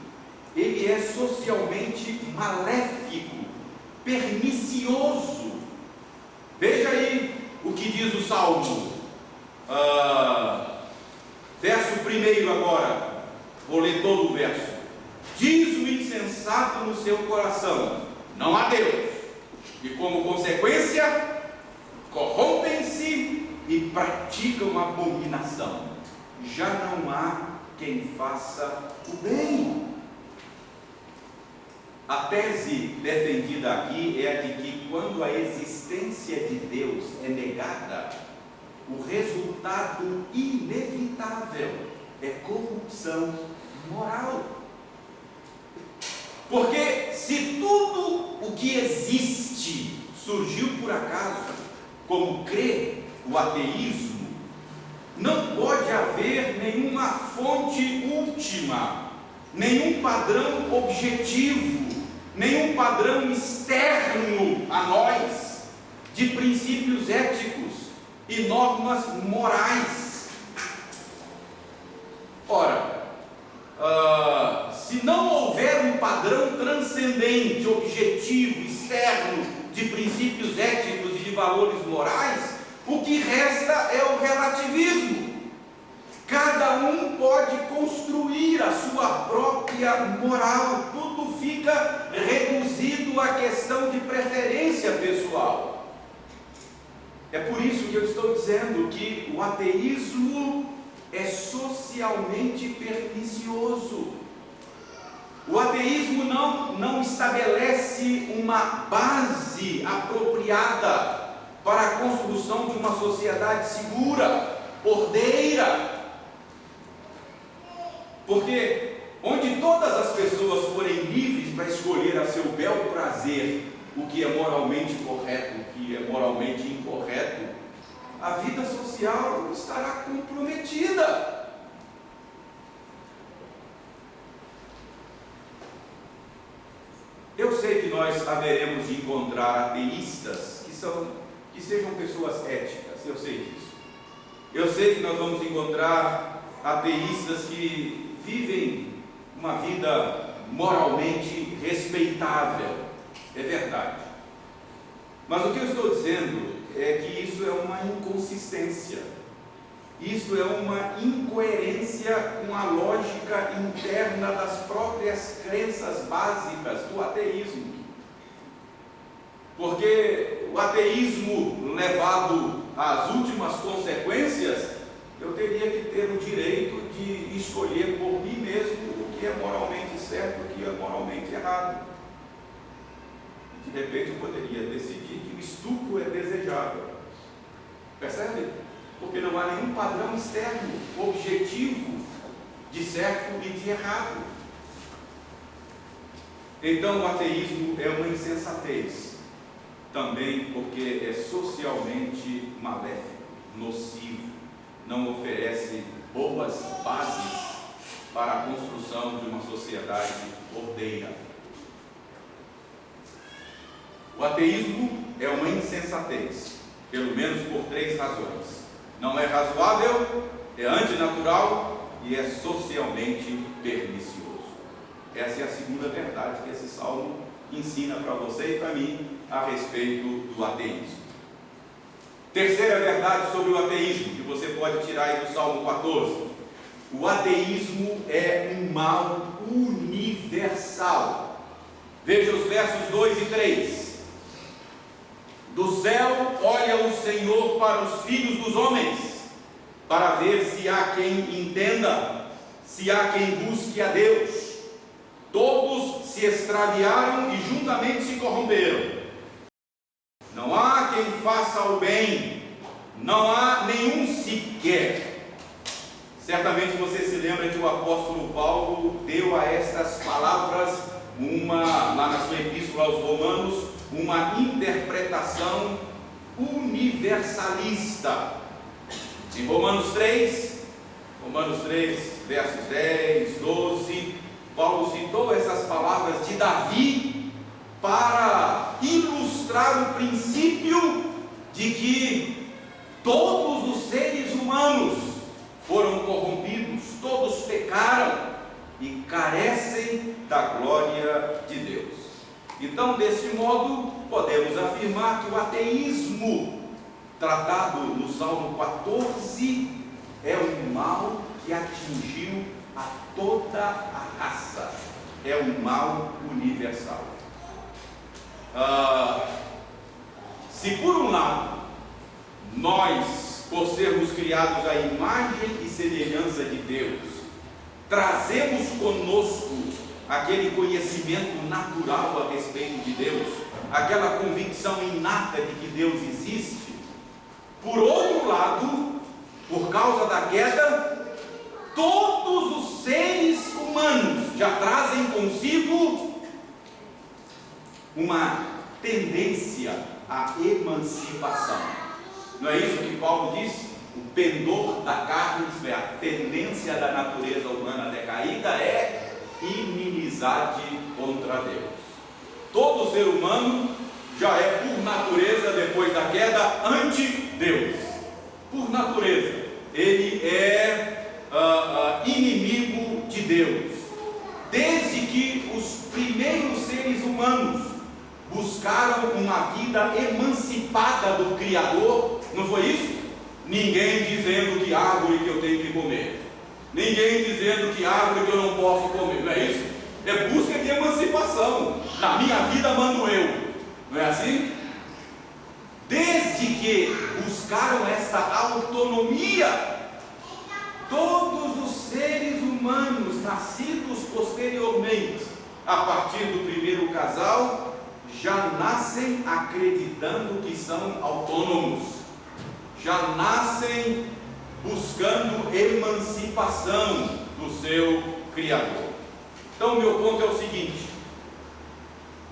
ele é socialmente maléfico, pernicioso. Veja aí o que diz o Salmo, verso 1 agora, vou ler todo o verso. Diz o insensato no seu coração: não há Deus, e como consequência corrompem-se e praticam abominação. Já não há quem faça o bem. A tese defendida aqui é a de que quando a existência de Deus é negada, o resultado inevitável é corrupção moral. Porque se tudo o que existe surgiu por acaso, como crê o ateísmo, não pode haver nenhuma fonte última, nenhum padrão objetivo, nenhum padrão externo a nós, de princípios éticos e normas morais. Ora, se não houver um padrão transcendente, objetivo, externo, de princípios éticos e de valores morais, o que resta é o relativismo. Cada um pode construir a sua própria moral, tudo fica reduzido à questão de preferência pessoal. É por isso que eu estou dizendo que o ateísmo é socialmente pernicioso. O ateísmo não estabelece uma base apropriada para a construção de uma sociedade segura, ordeira. Porque onde todas as pessoas forem livres para escolher a seu bel prazer o que é moralmente correto, o que é moralmente incorreto, a vida social estará comprometida. Eu sei que nós haveremos de encontrar ateístas que sejam pessoas éticas, eu sei disso. Eu sei que nós vamos encontrar ateístas que vivem uma vida moralmente respeitável, é verdade. Mas o que eu estou dizendo é que isso é uma inconsistência, isso é uma incoerência com a lógica interna das próprias crenças básicas do ateísmo. Porque o ateísmo levado às últimas consequências, eu teria que ter o direito de escolher por mim mesmo o que é moralmente certo e o que é moralmente errado. De repente eu poderia decidir que o estupro é desejável. Percebe? Porque não há nenhum padrão externo, objetivo, de certo e de errado. Então o ateísmo é uma insensatez. Também porque é socialmente maléfico, nocivo, não oferece boas bases para a construção de uma sociedade ordeira. O ateísmo é uma insensatez, pelo menos por 3 razões. Não é razoável, é antinatural e é socialmente pernicioso. Essa é a segunda verdade que esse salmo ensina para você e para mim a respeito do ateísmo. Terceira verdade sobre o ateísmo, que você pode tirar aí do Salmo 14. O ateísmo é um mal universal. Veja os versos 2 e 3. Do céu olha o Senhor para os filhos dos homens, para ver se há quem entenda, se há quem busque a Deus. Todos se extraviaram e juntamente se corromperam. Não há quem faça o bem, não há nenhum sequer. Certamente você se lembra que o apóstolo Paulo deu a estas palavras lá na sua epístola aos Romanos, uma interpretação universalista. Em Romanos 3, versos 10, 12, Paulo citou essas palavras de Davi para ilustrar o princípio de que todos os seres humanos foram corrompidos, todos pecaram e carecem da glória de Deus. Então, desse modo, podemos afirmar que o ateísmo, tratado no Salmo 14, é um mal que atingiu a toda a raça, é um mal universal. Se por um lado, nós, por sermos criados à imagem e semelhança de Deus, trazemos conosco aquele conhecimento natural a respeito de Deus, aquela convicção inata de que Deus existe, por outro lado, por causa da queda, todos os seres humanos já trazem consigo uma tendência à emancipação. Não é isso que Paulo diz? O pendor da carne, isto é, a tendência da natureza humana decaída é inimizade contra Deus. Todo ser humano já é, por natureza, depois da queda, anti-Deus. Por natureza, ele é inimigo de Deus. Desde que os primeiros seres humanos buscaram uma vida emancipada do Criador, não foi isso? Ninguém dizendo que árvore que eu tenho que comer, ninguém dizendo que árvore que eu não posso comer, não é isso? É busca de emancipação. Na minha vida mando eu, não é assim? Desde que buscaram esta autonomia, todos os seres humanos nascidos posteriormente, a partir do primeiro casal, já nascem acreditando que são autônomos, já nascem buscando emancipação do seu Criador. Então, meu ponto é o seguinte: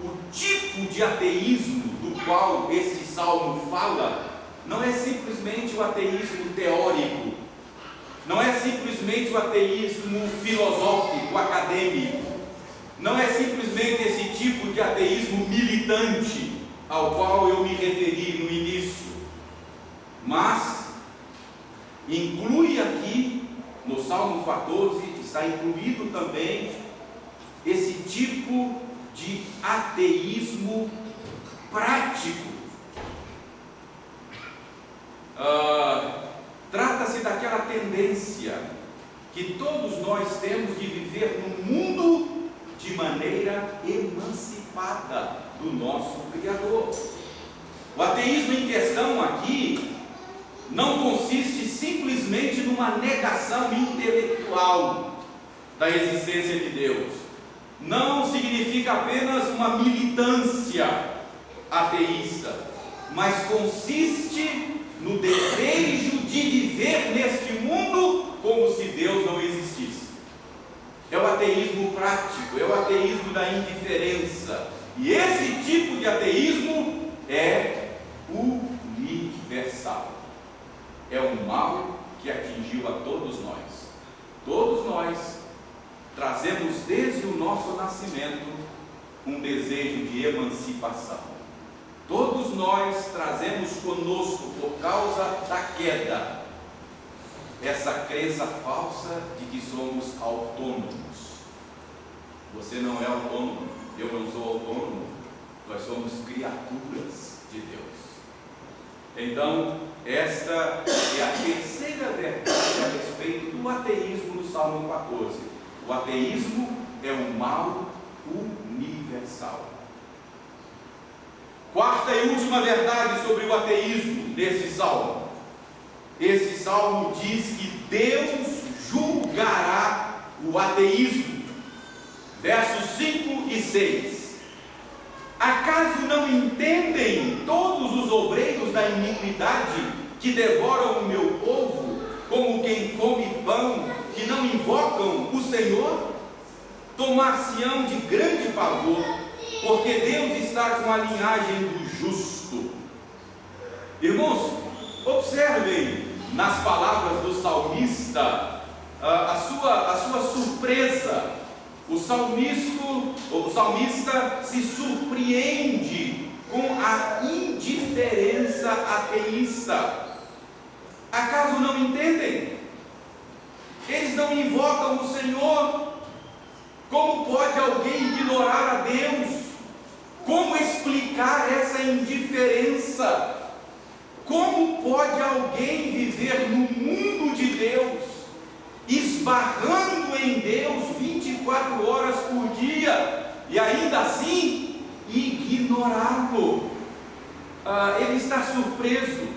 o tipo de ateísmo do qual este salmo fala não é simplesmente o ateísmo teórico, não é simplesmente o ateísmo filosófico, acadêmico, não é simplesmente esse tipo de ateísmo militante ao qual eu me referi no início, mas inclui aqui, no Salmo 14, está incluído também esse tipo de ateísmo prático. Trata-se daquela tendência que todos nós temos de viver no mundo de maneira emancipada do nosso Criador. O ateísmo em questão aqui não consiste simplesmente numa negação intelectual da existência de Deus. Não significa apenas uma militância ateísta, mas consiste no desejo de viver neste mundo como se Deus não existisse. É o ateísmo prático, é o ateísmo da indiferença. E esse tipo de ateísmo é universal. É um mal que atingiu a todos nós. Todos nós trazemos desde o nosso nascimento um desejo de emancipação. Todos nós trazemos conosco, por causa da queda, essa crença falsa de que somos autônomos. Você não é autônomo. eu não sou autônomo, nós somos criaturas de Deus. Então, esta é a terceira verdade a respeito do ateísmo no Salmo 14. O ateísmo é um mal universal. Quarta e última verdade sobre o ateísmo nesse salmo. Esse salmo diz que Deus julgará o ateísmo. Versos 5 e 6. Acaso não entendem todos os obreiros da iniquidade que devoram o meu povo, como quem come pão, que não invocam o Senhor? Tomar-se-ão de grande pavor, porque Deus está com a linhagem do justo. Irmãos, observem nas palavras do salmista a sua surpresa. O salmista se surpreende com a indiferença ateísta. Acaso não entendem? Eles não invocam o Senhor. Como pode alguém ignorar a Deus? Como explicar essa indiferença? Como pode alguém viver no mundo de Deus, esbarrando em Deus 24 horas por dia e ainda assim ignorá-lo? Ele está surpreso.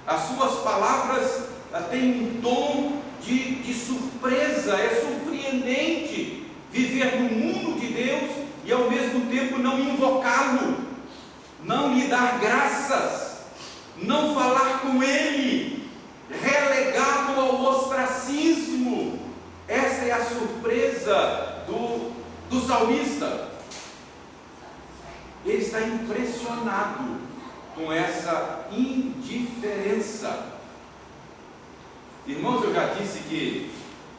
As suas palavras têm um tom de surpresa. É surpreendente viver no mundo de Deus e ao mesmo tempo não invocá-lo, não lhe dar graças, não falar com Ele, relegado ao ostracismo. Essa é a surpresa do salmista. Ele está impressionado com essa indiferença. Irmãos, eu já disse que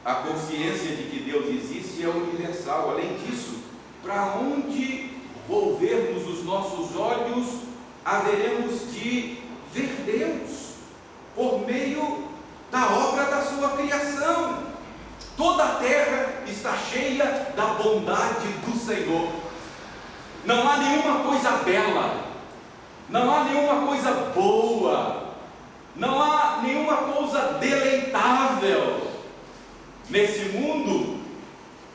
a consciência de que Deus existe é universal. Além disso, para onde volvermos os nossos olhos, haveremos de ver Deus por meio da obra da sua criação. Toda a terra está cheia da bondade do Senhor. Não há nenhuma coisa bela, não há nenhuma coisa boa, não há nenhuma coisa deleitável nesse mundo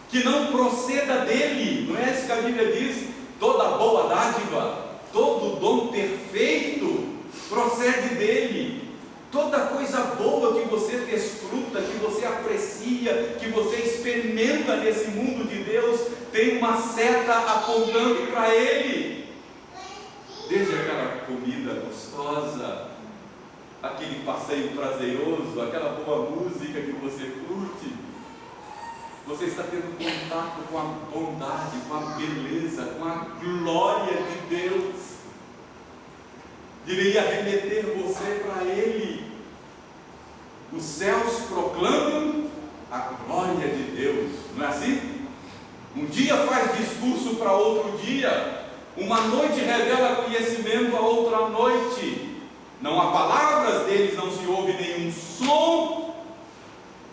que não proceda dele. Não é isso que a Bíblia diz? Toda boa dádiva, todo dom perfeito procede dele. Toda coisa boa que você desfruta, que você aprecia, que você experimenta nesse mundo de Deus, tem uma seta apontando para ele. Desde aquela comida gostosa, aquele passeio prazeroso, aquela boa música que você curte, você está tendo contato com a bondade, com a beleza, com a glória de Deus. Deveria remeter você para Ele. Os céus proclamam a glória de Deus, não é assim? Um dia faz discurso para outro dia, uma noite revela conhecimento a outra noite. Não há palavras deles, não se ouve nenhum som,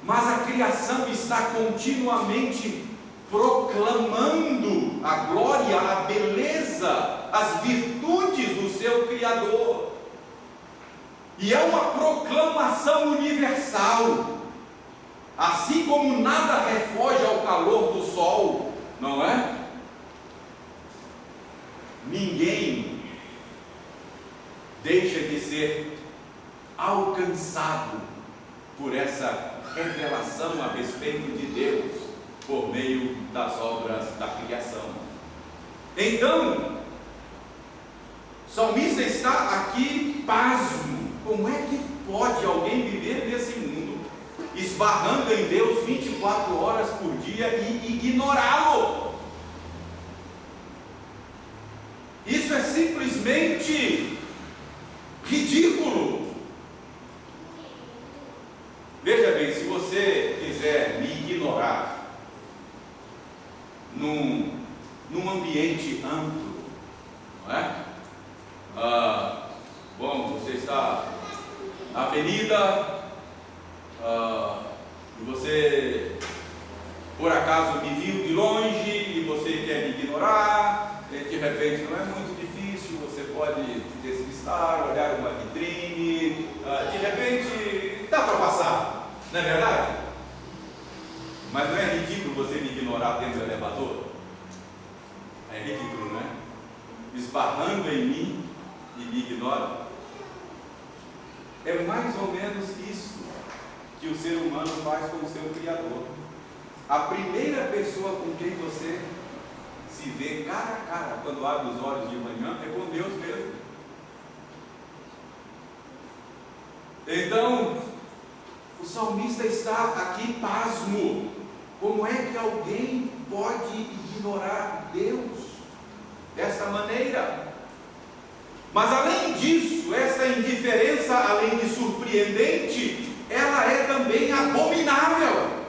mas a criação está continuamente proclamando a glória, a beleza, as virtudes do seu Criador. E é uma proclamação universal. Assim como nada refoge ao calor do sol, não é? Ninguém deixa de ser alcançado por essa revelação a respeito de Deus por meio das obras da criação. Então, o salmista está aqui pasmo. Como é que pode alguém viver nesse mundo, esbarrando em Deus 24 horas por dia e ignorá-lo? Isso é simplesmente ridículo. Veja bem, se você quiser me ignorar num ambiente amplo, não é? Bom, você está na avenida e você por acaso me viu de longe e você quer me ignorar, Não é verdade? Mas não é ridículo você me ignorar dentro do elevador? É ridículo, não é? Esbarrando em mim e me ignora. É mais ou menos isso que o ser humano faz com o seu Criador. A primeira pessoa com quem você se vê cara a cara quando abre os olhos de manhã é com Deus mesmo. Então, o salmista está aqui pasmo. Como é que alguém pode ignorar Deus desta maneira? Mas além disso, essa indiferença, além de surpreendente, ela é também abominável,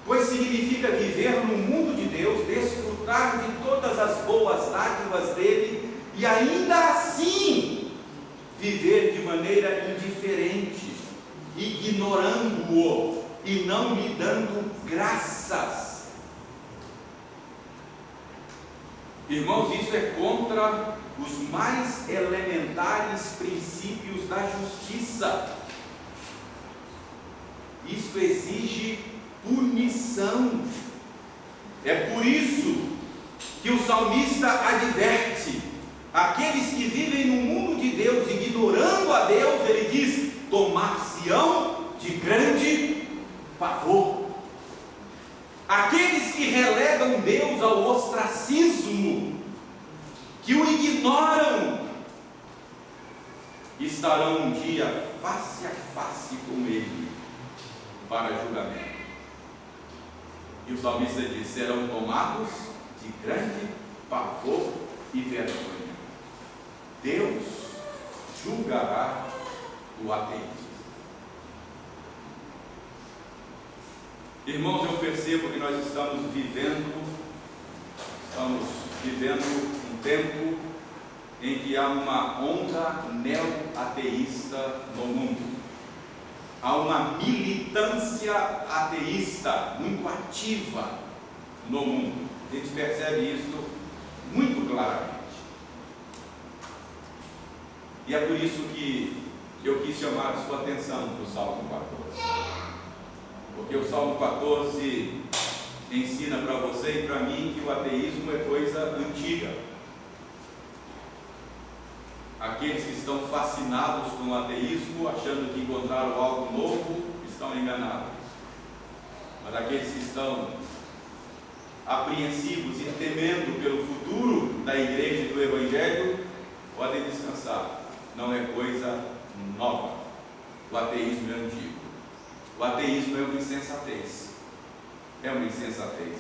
pois significa viver no mundo de Deus, desfrutar de todas as boas dádivas dele e ainda assim viver de maneira indiferente, ignorando-o e não lhe dando graças. Irmãos, isso é contra os mais elementares princípios da justiça. Isso exige punição. É por isso que o salmista adverte aqueles que vivem no mundo de Deus, ignorando a Deus. Ele diz: tomar-se-ão de grande pavor. Aqueles que relegam Deus ao ostracismo, que o ignoram, estarão um dia face a face com Ele para julgamento. E o salmista diz: serão tomados de grande pavor e vergonha. Deus julgará o ateísmo. Irmãos, eu percebo que nós estamos vivendo um tempo em que há uma onda neo-ateísta no mundo. Há uma militância ateísta muito ativa no mundo. A gente percebe isso muito claramente. E é por isso que eu quis chamar a sua atenção para o Salmo 14. Porque o Salmo 14 ensina para você e para mim que o ateísmo é coisa antiga. Aqueles que estão fascinados com o ateísmo, achando que encontraram algo novo, estão enganados. Mas aqueles que estão apreensivos e temendo pelo futuro da igreja e do evangelho, podem descansar. Não é coisa nova. O ateísmo é antigo. O ateísmo é uma insensatez. É uma insensatez.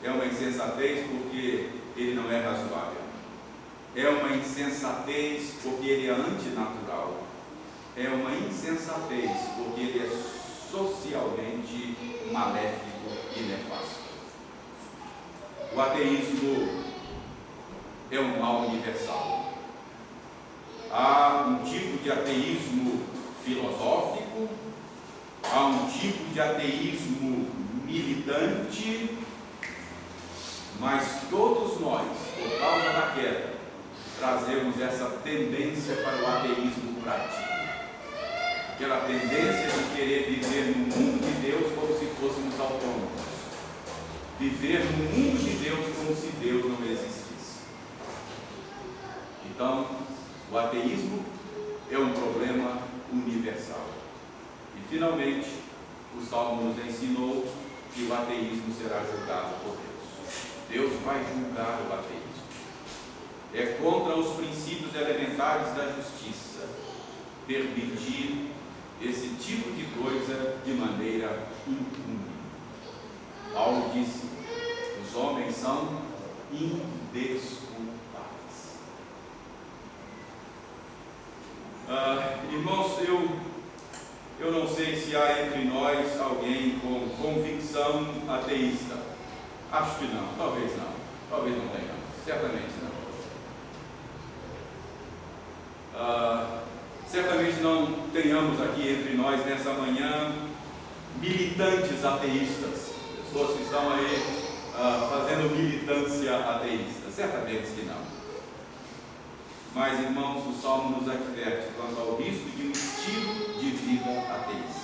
É uma insensatez porque ele não é razoável. É uma insensatez porque ele é antinatural. É uma insensatez porque ele é socialmente maléfico e nefasto. O ateísmo é um mal universal. Há um tipo de ateísmo filosófico, há um tipo de ateísmo militante, mas todos nós, por causa da queda, trazemos essa tendência para o ateísmo prático. Aquela tendência de querer viver no mundo de Deus como se fôssemos autônomos. Viver no mundo de Deus como se Deus não existisse. Então, o ateísmo é um problema universal. E finalmente, o Salmo nos ensinou que o ateísmo será julgado por Deus. Deus vai julgar o ateísmo. É contra os princípios elementares da justiça permitir esse tipo de coisa de maneira impune. Paulo disse: os homens são indesculpáveis. Irmãos, eu não sei se há entre nós alguém com convicção ateísta. Acho que não, talvez não. Talvez não tenhamos, certamente não. Certamente não tenhamos aqui entre nós nessa manhã militantes ateístas, pessoas que estão aí fazendo militância ateísta, certamente que não. Mas, irmãos, o Salmo nos adverte quanto ao risco de um estilo de vida ateísta.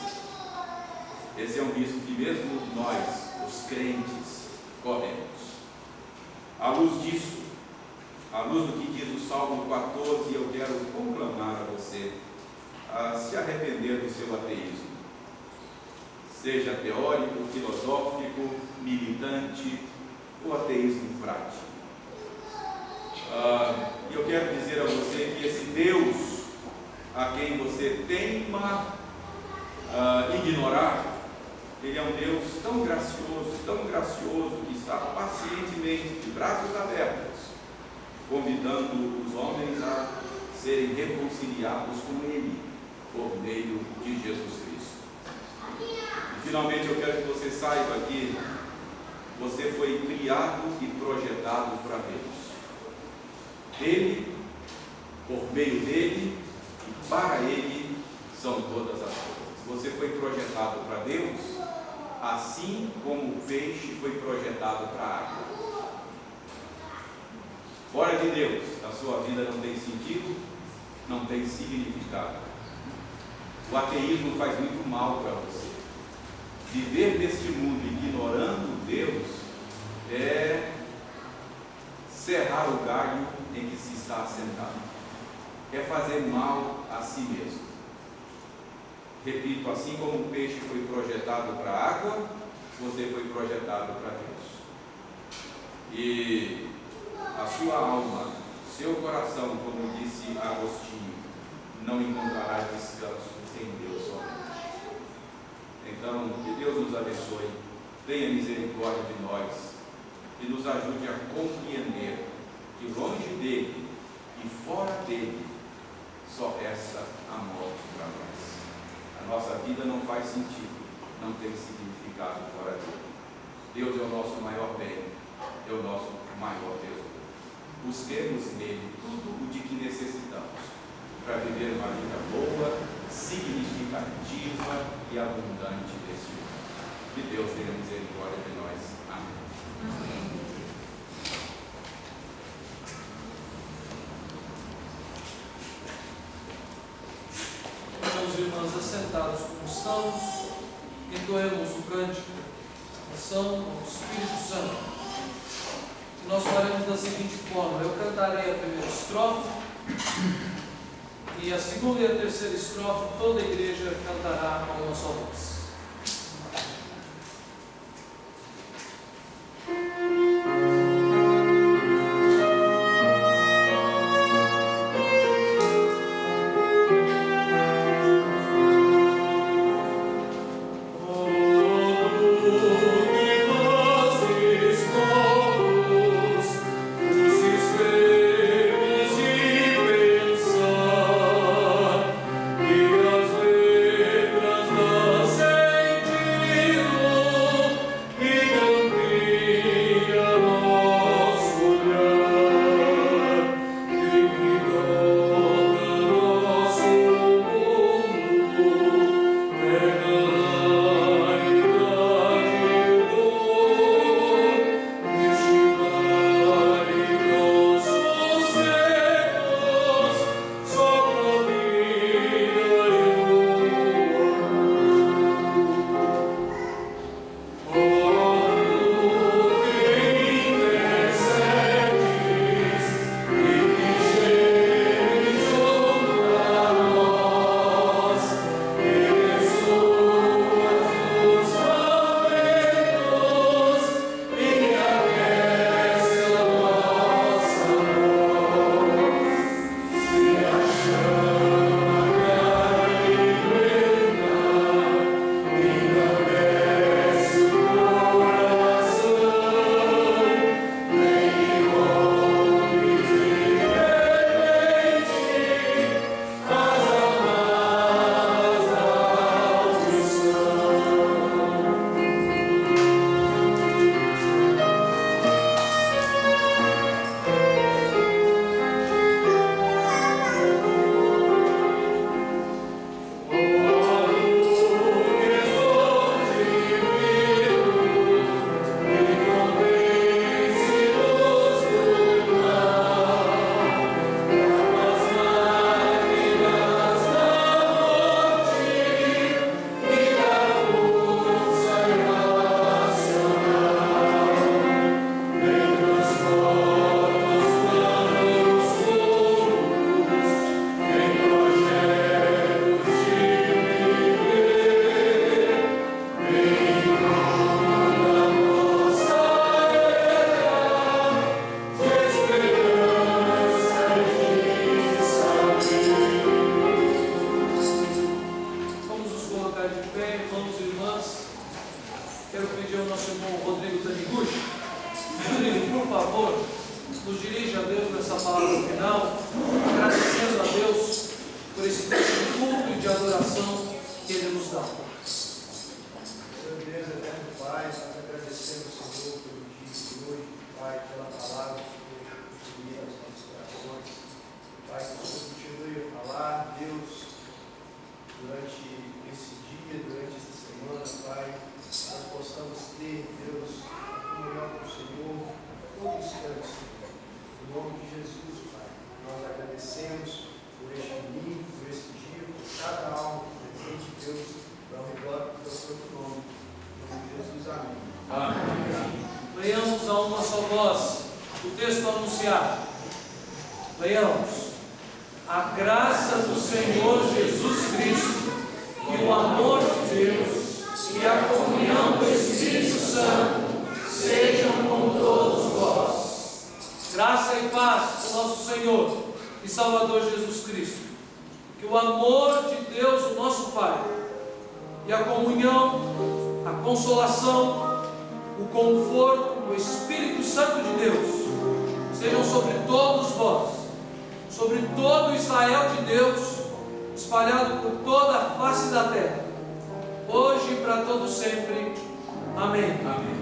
Esse é um risco que mesmo nós, os crentes, corremos. À luz disso, à luz do que diz o Salmo 14, eu quero conclamar a você a se arrepender do seu ateísmo. Seja teórico, filosófico, militante ou ateísmo prático. Eu quero dizer a você que esse Deus a quem você teima ignorar, Ele é um Deus tão gracioso, que está pacientemente, de braços abertos, convidando os homens a serem reconciliados com Ele, por meio de Jesus Cristo. E finalmente eu quero que você saiba que você foi criado e projetado para Deus. Ele, por meio dele e para Ele, são todas as coisas. Você foi projetado para Deus, assim como o peixe foi projetado para a água. Fora de Deus, a sua vida não tem sentido, não tem significado. O ateísmo faz muito mal para você. Viver neste mundo ignorando Deus é cerrar o galho em que se está assentado. É fazer mal a si mesmo. Repito, assim como o peixe foi projetado para a água, você foi projetado para Deus. E a sua alma, seu coração, como disse Agostinho, não encontrará descanso em Deus somente. Então, que Deus nos abençoe, tenha misericórdia de nós e nos ajude a compreender que longe dele e fora dele só resta a morte para nós. A nossa vida não faz sentido, não tem significado fora dele. Deus é o nosso maior bem, é o nosso maior tesouro. Busquemos nele tudo o de que necessitamos para viver uma vida boa, significativa e abundante deste mundo. Que Deus tenha misericórdia de nós. Amém. Meus irmãos, assentados como estamos, entoemos o cântico, a canção ao Espírito Santo. E nós faremos da seguinte forma: eu cantarei a primeira estrofe, e a segunda e a terceira estrofe, toda a igreja cantará a uma só voz. As letras da texto anunciado. Leamos. A graça do Senhor Jesus Cristo e o amor de Deus e a comunhão do Espírito Santo sejam com todos vós. Graça e paz do nosso Senhor e Salvador Jesus Cristo. Que o amor de Deus, o nosso Pai, e a comunhão, a consolação, o conforto, o Espírito Santo de Deus sejam sobre todos vós, sobre todo Israel de Deus, espalhado por toda a face da terra, hoje e para todo sempre. Amém. Amém.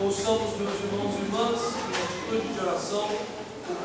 Ouçamos, meus irmãos e irmãs, em atitude de oração, o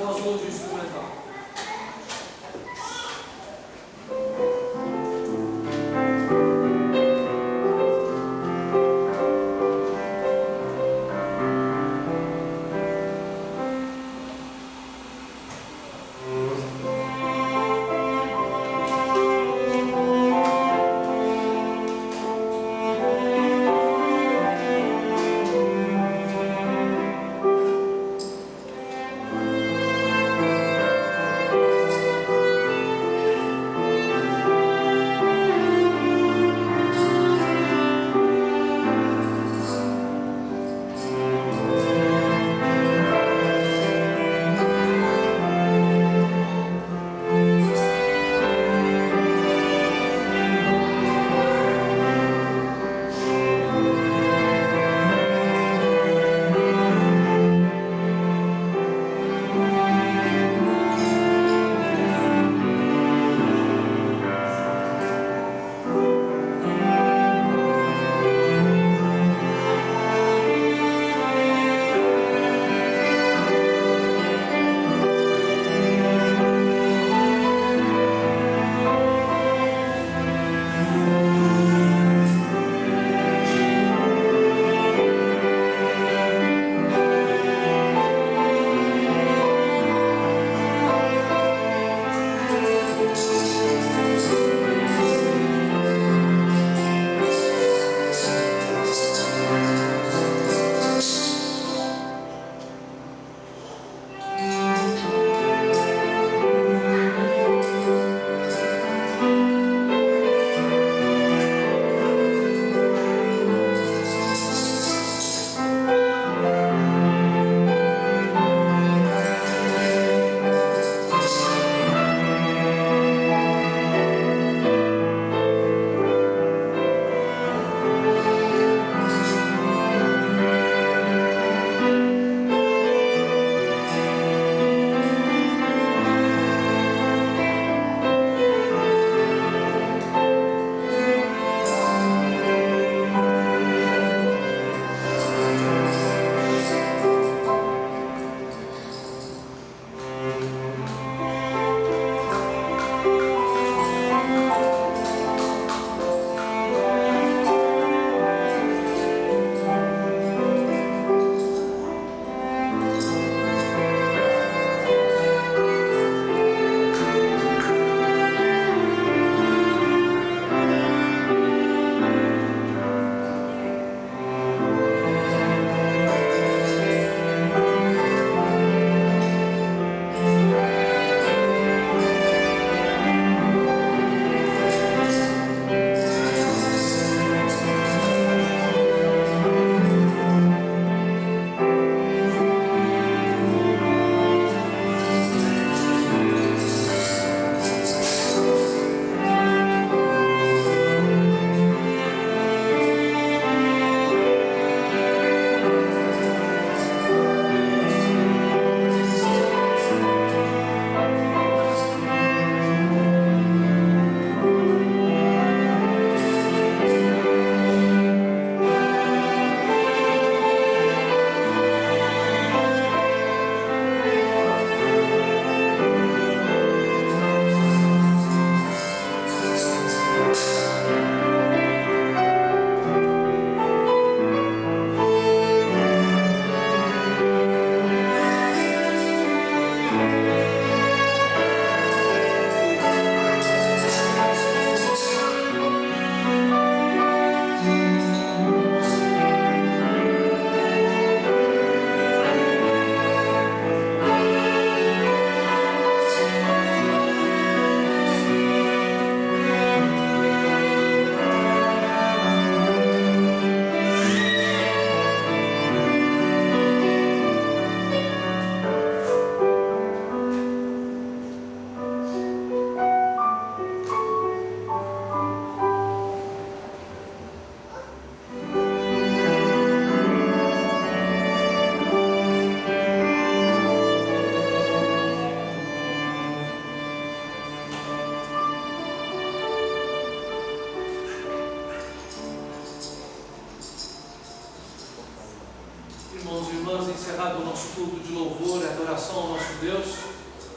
nosso culto de louvor e adoração ao nosso Deus,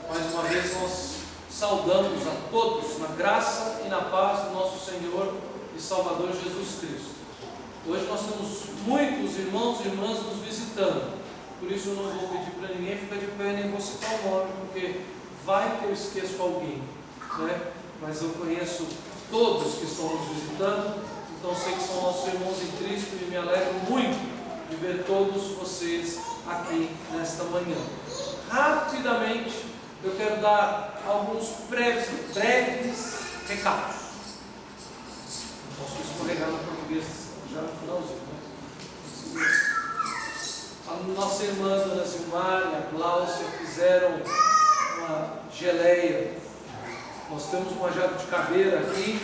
mais uma vez nós saudamos a todos na graça e na paz do nosso Senhor e Salvador Jesus Cristo. Hoje nós temos muitos irmãos e irmãs nos visitando, por isso eu não vou pedir para ninguém ficar de pé, nem vou citar o nome, porque vai que eu esqueço alguém, né? Mas eu conheço todos que estão nos visitando, então sei que são nossos irmãos em Cristo e me alegro muito de ver todos vocês aqui nesta manhã. Rapidamente, eu quero dar alguns breves recados. Não posso escorregar no português já no finalzinho, né? A nossa irmã Dona Zilmar e a Cláudia fizeram uma geleia. Nós temos uma jabuticabeira aqui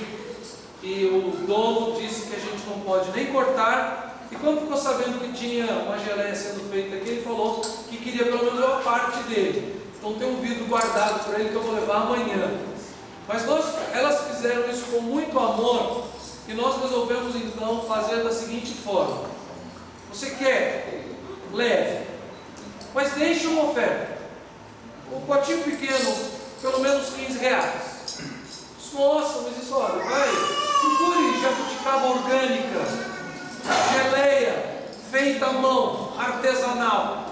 e o dono disse que a gente não pode nem cortar. E quando ficou sabendo que tinha uma geleia sendo feita aqui, ele falou que queria pelo menos uma parte dele. Então tem um vidro guardado para ele que eu vou levar amanhã. Mas elas fizeram isso com muito amor e nós resolvemos então fazer da seguinte forma: você quer? Leve, mas deixe uma oferta. O potinho pequeno, pelo menos R$15. Nossa, mas isso, olha, vai, procure jabuticaba orgânica, geleia, feita à mão, artesanal.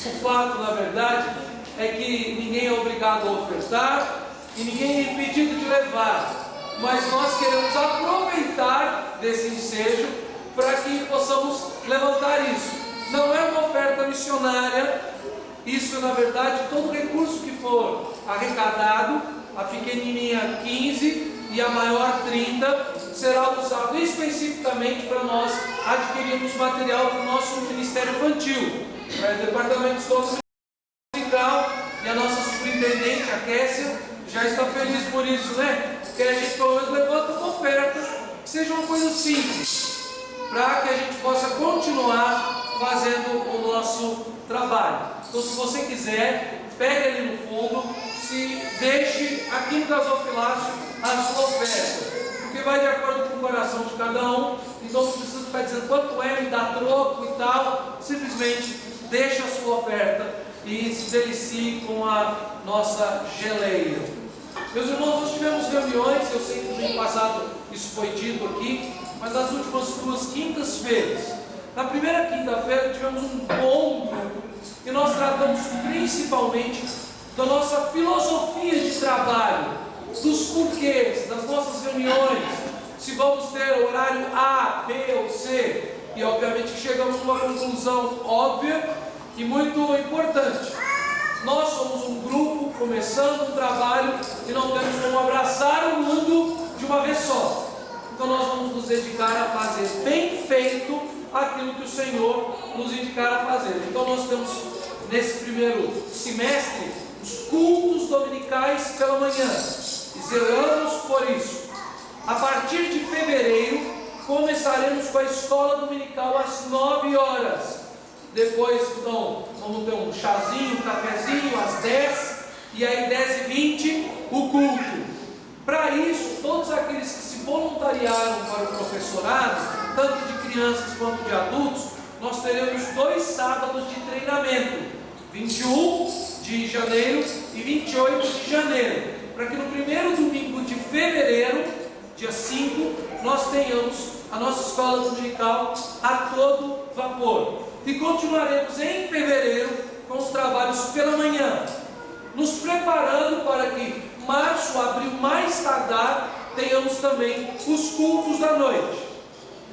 O fato, na verdade, é que ninguém é obrigado a ofertar e ninguém é impedido de levar, mas nós queremos aproveitar desse ensejo para que possamos levantar isso. Não é uma oferta missionária, isso na verdade, todo recurso que for arrecadado, a pequenininha 15 e a maior 30, será usado especificamente para nós adquirirmos material para o nosso Ministério Infantil, para o Departamento de Estudo Musical, e a nossa superintendente, a Kessia, já está feliz por isso, né? Porque a gente pelo menos levanta uma oferta, que seja uma coisa simples, para que a gente possa continuar fazendo o nosso trabalho. Então, se você quiser, pegue ali no fundo, se deixe aqui no gasofilácio a sua oferta, porque vai de acordo com o coração de cada um. Então não precisa ficar dizendo quanto é, me dá troco e tal. Simplesmente deixe a sua oferta e se delicie com a nossa geleia. Meus irmãos, nós tivemos reuniões, eu sei que no ano passado isso foi dito aqui, mas nas últimas 2 quintas-feiras. Na primeira quinta-feira tivemos um bom grupo e nós tratamos principalmente da nossa filosofia de trabalho, dos porquês, das nossas reuniões, se vamos ter horário A, B ou C, e obviamente chegamos a uma conclusão óbvia e muito importante. Nós somos um grupo começando um trabalho e não temos como abraçar o mundo de uma vez só. Então nós vamos nos dedicar a fazer bem feito aquilo que o Senhor nos indicar a fazer. Então nós temos nesse primeiro semestre os cultos dominicais pela manhã e zelamos por isso. A partir de fevereiro começaremos com a escola dominical às 9 horas. Depois então vamos ter um chazinho, um cafezinho às 10 e aí 10h20 o culto. Para isso, todos aqueles que se voluntariaram para o professorado, tanto de crianças quanto de adultos, nós teremos 2 sábados de treinamento, 21 de janeiro e 28 de janeiro, para que no primeiro domingo de fevereiro, dia 5, nós tenhamos a nossa escola dominical a todo vapor. E continuaremos em fevereiro com os trabalhos pela manhã, nos preparando para que março, abril, mais tardar, tenhamos também os cultos da noite.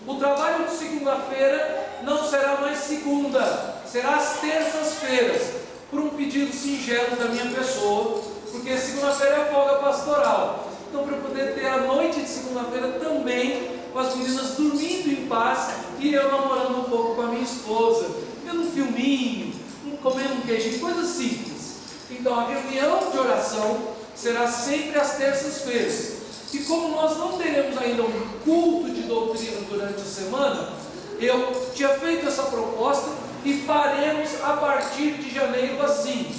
O trabalho de segunda-feira não será mais segunda, será às terças-feiras, por um pedido singelo da minha pessoa, porque segunda-feira é folga pastoral. Então, para eu poder ter a noite de segunda-feira também, com as meninas dormindo em paz e eu namorando um pouco com a minha esposa, vendo um filminho, comendo um queijinho, coisa simples. Então, a reunião de oração será sempre às terças-feiras. E como nós não teremos ainda um culto de doutrina durante a semana, eu tinha feito essa proposta e faremos a partir de janeiro assim.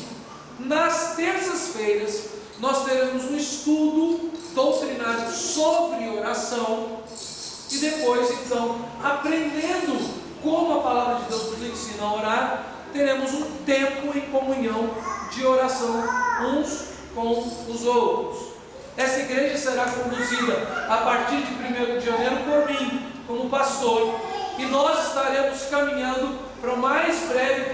Nas terças-feiras, nós teremos um estudo doutrinário sobre oração e depois, então, aprendendo como a palavra de Deus nos ensina a orar, teremos um tempo em comunhão de oração uns com os outros. Essa igreja será conduzida a partir de 1º de janeiro por mim, como pastor, e nós estaremos caminhando para o mais brevemente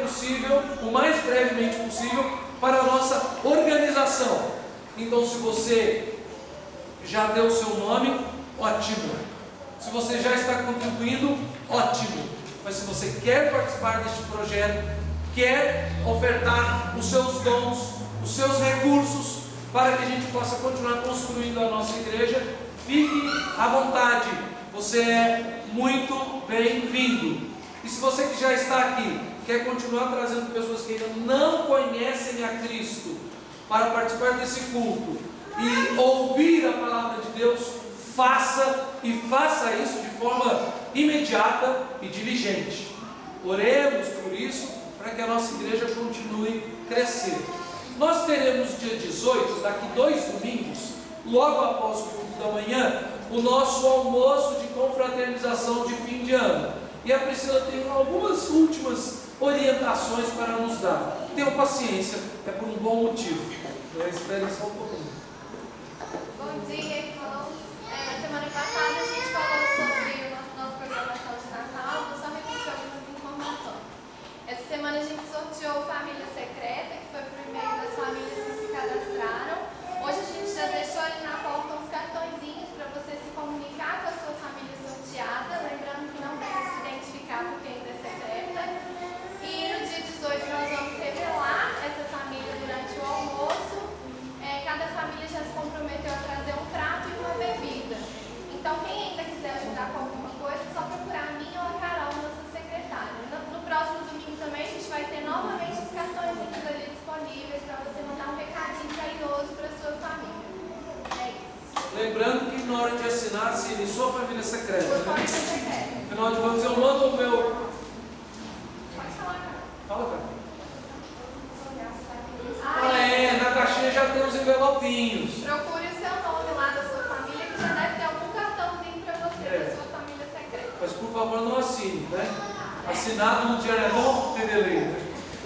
possível, para a nossa organização. Então, se você já deu o seu nome, ótimo. Se você já está contribuindo, ótimo. Mas se você quer participar deste projeto, quer ofertar os seus dons, os seus recursos, para que a gente possa continuar construindo a nossa igreja, fique à vontade. Você é muito bem-vindo. E se você que já está aqui, quer continuar trazendo pessoas que ainda não conhecem a Cristo, para participar desse culto e ouvir a palavra de Deus, faça isso de forma imediata e diligente. Oremos por isso, para que a nossa igreja continue crescendo. Nós teremos dia 18, daqui 2 domingos, logo após o culto da manhã, o nosso almoço de confraternização de fim de ano. E a Priscila tem algumas últimas orientações para nos dar. Tenham paciência, é por um bom motivo. Esperem só um pouquinho. Bom dia, irmãos. Semana passada a gente falou sobre o nosso programação de Natal. Vou só repetir algumas informações. Essa semana a gente sorteou Família Secreta, que foi por meio das famílias que se cadastraram. Hoje a gente já deixou ali na porta uns cartõezinhos para você se comunicar com a sua família sorteada, lembrando que não deve se identificar porque ainda é secreta. E no dia 18 nós vamos revelar essa família durante o almoço. Cada família já se comprometeu a trazer um prato e uma bebida. Então quem ainda quiser ajudar com alguma coisa, é só procurar a mim ou a Carol, nossa secretária. No próximo domingo também a gente vai ter novamente os cartõezinhos ali disponíveis para você mandar um recadinho carinhoso para a sua família. É isso. Lembrando que na hora de assinar, assine sua família secreta. Sua família secreta. Afinal de contas, eu mando o meu. Pode falar, Carol. Fala, cara. Na caixinha já tem os envelopinhos. Procure o seu nome lá da sua família, que já deve ter algum cartãozinho para você da sua família secreta. Mas por favor, não assine, né? Assinado no diário fevereiro.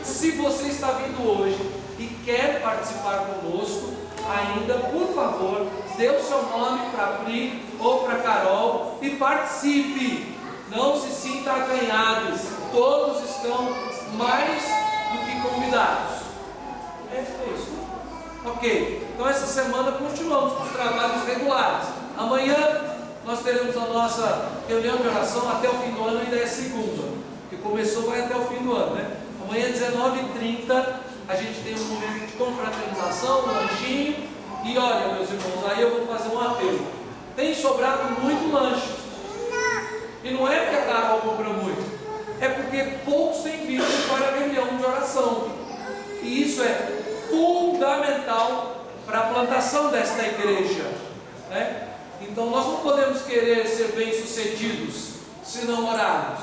Se você está vindo hoje e quer participar conosco, ainda, por favor, dê o seu nome para a Pri ou para a Carol e participe. Não se sinta acanhados. Todos estão mais do que convidados. É isso. Ok. Então essa semana continuamos com os trabalhos regulares. Amanhã nós teremos a nossa reunião de oração até o fim do ano, ainda é segunda. Que começou, vai até o fim do ano, né? Amanhã, 19h30, a gente tem um momento de confraternização, um lanchinho. E olha, meus irmãos, aí eu vou fazer um apelo. Tem sobrado muito lanche. E não é porque a Carol compra muito, é porque poucos têm vindo para a reunião de oração. E isso é fundamental para a plantação desta igreja, né? Então nós não podemos querer ser bem-sucedidos se não orarmos.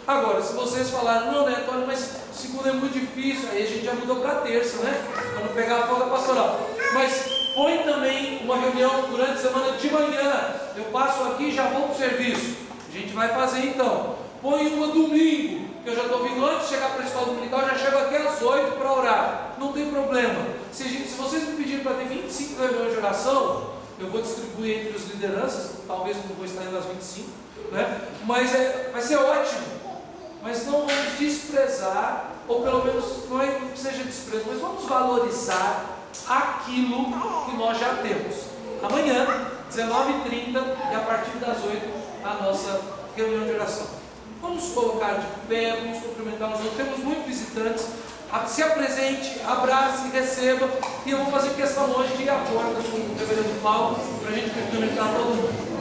Agora, se vocês falarem, não, né, Antônio, mas segunda é muito difícil, aí a gente já mudou para terça, né? Para não pegar a folga pastoral. Mas põe também uma reunião durante a semana de manhã. Eu passo aqui e já vou para o serviço. A gente vai fazer então. Põe uma domingo, que eu já estou vindo antes de chegar para a escola dominical, já chego aqui às 8 para orar. Não tem problema. Se vocês me pedirem para ter 25 reuniões de oração, eu vou distribuir entre os lideranças, talvez não vou estar indo às 25, né? Mas vai ser ótimo. Mas não vamos desprezar, ou pelo menos não é que seja desprezo, mas vamos valorizar aquilo que nós já temos. Amanhã, 19h30, e a partir das 8, a nossa reunião de oração. Vamos colocar de pé, vamos cumprimentar os outros. Temos muitos visitantes. Se apresente, abrace, receba. E eu vou fazer questão hoje de ir à porta com o reverendo Paulo, para a gente cumprimentar todo mundo.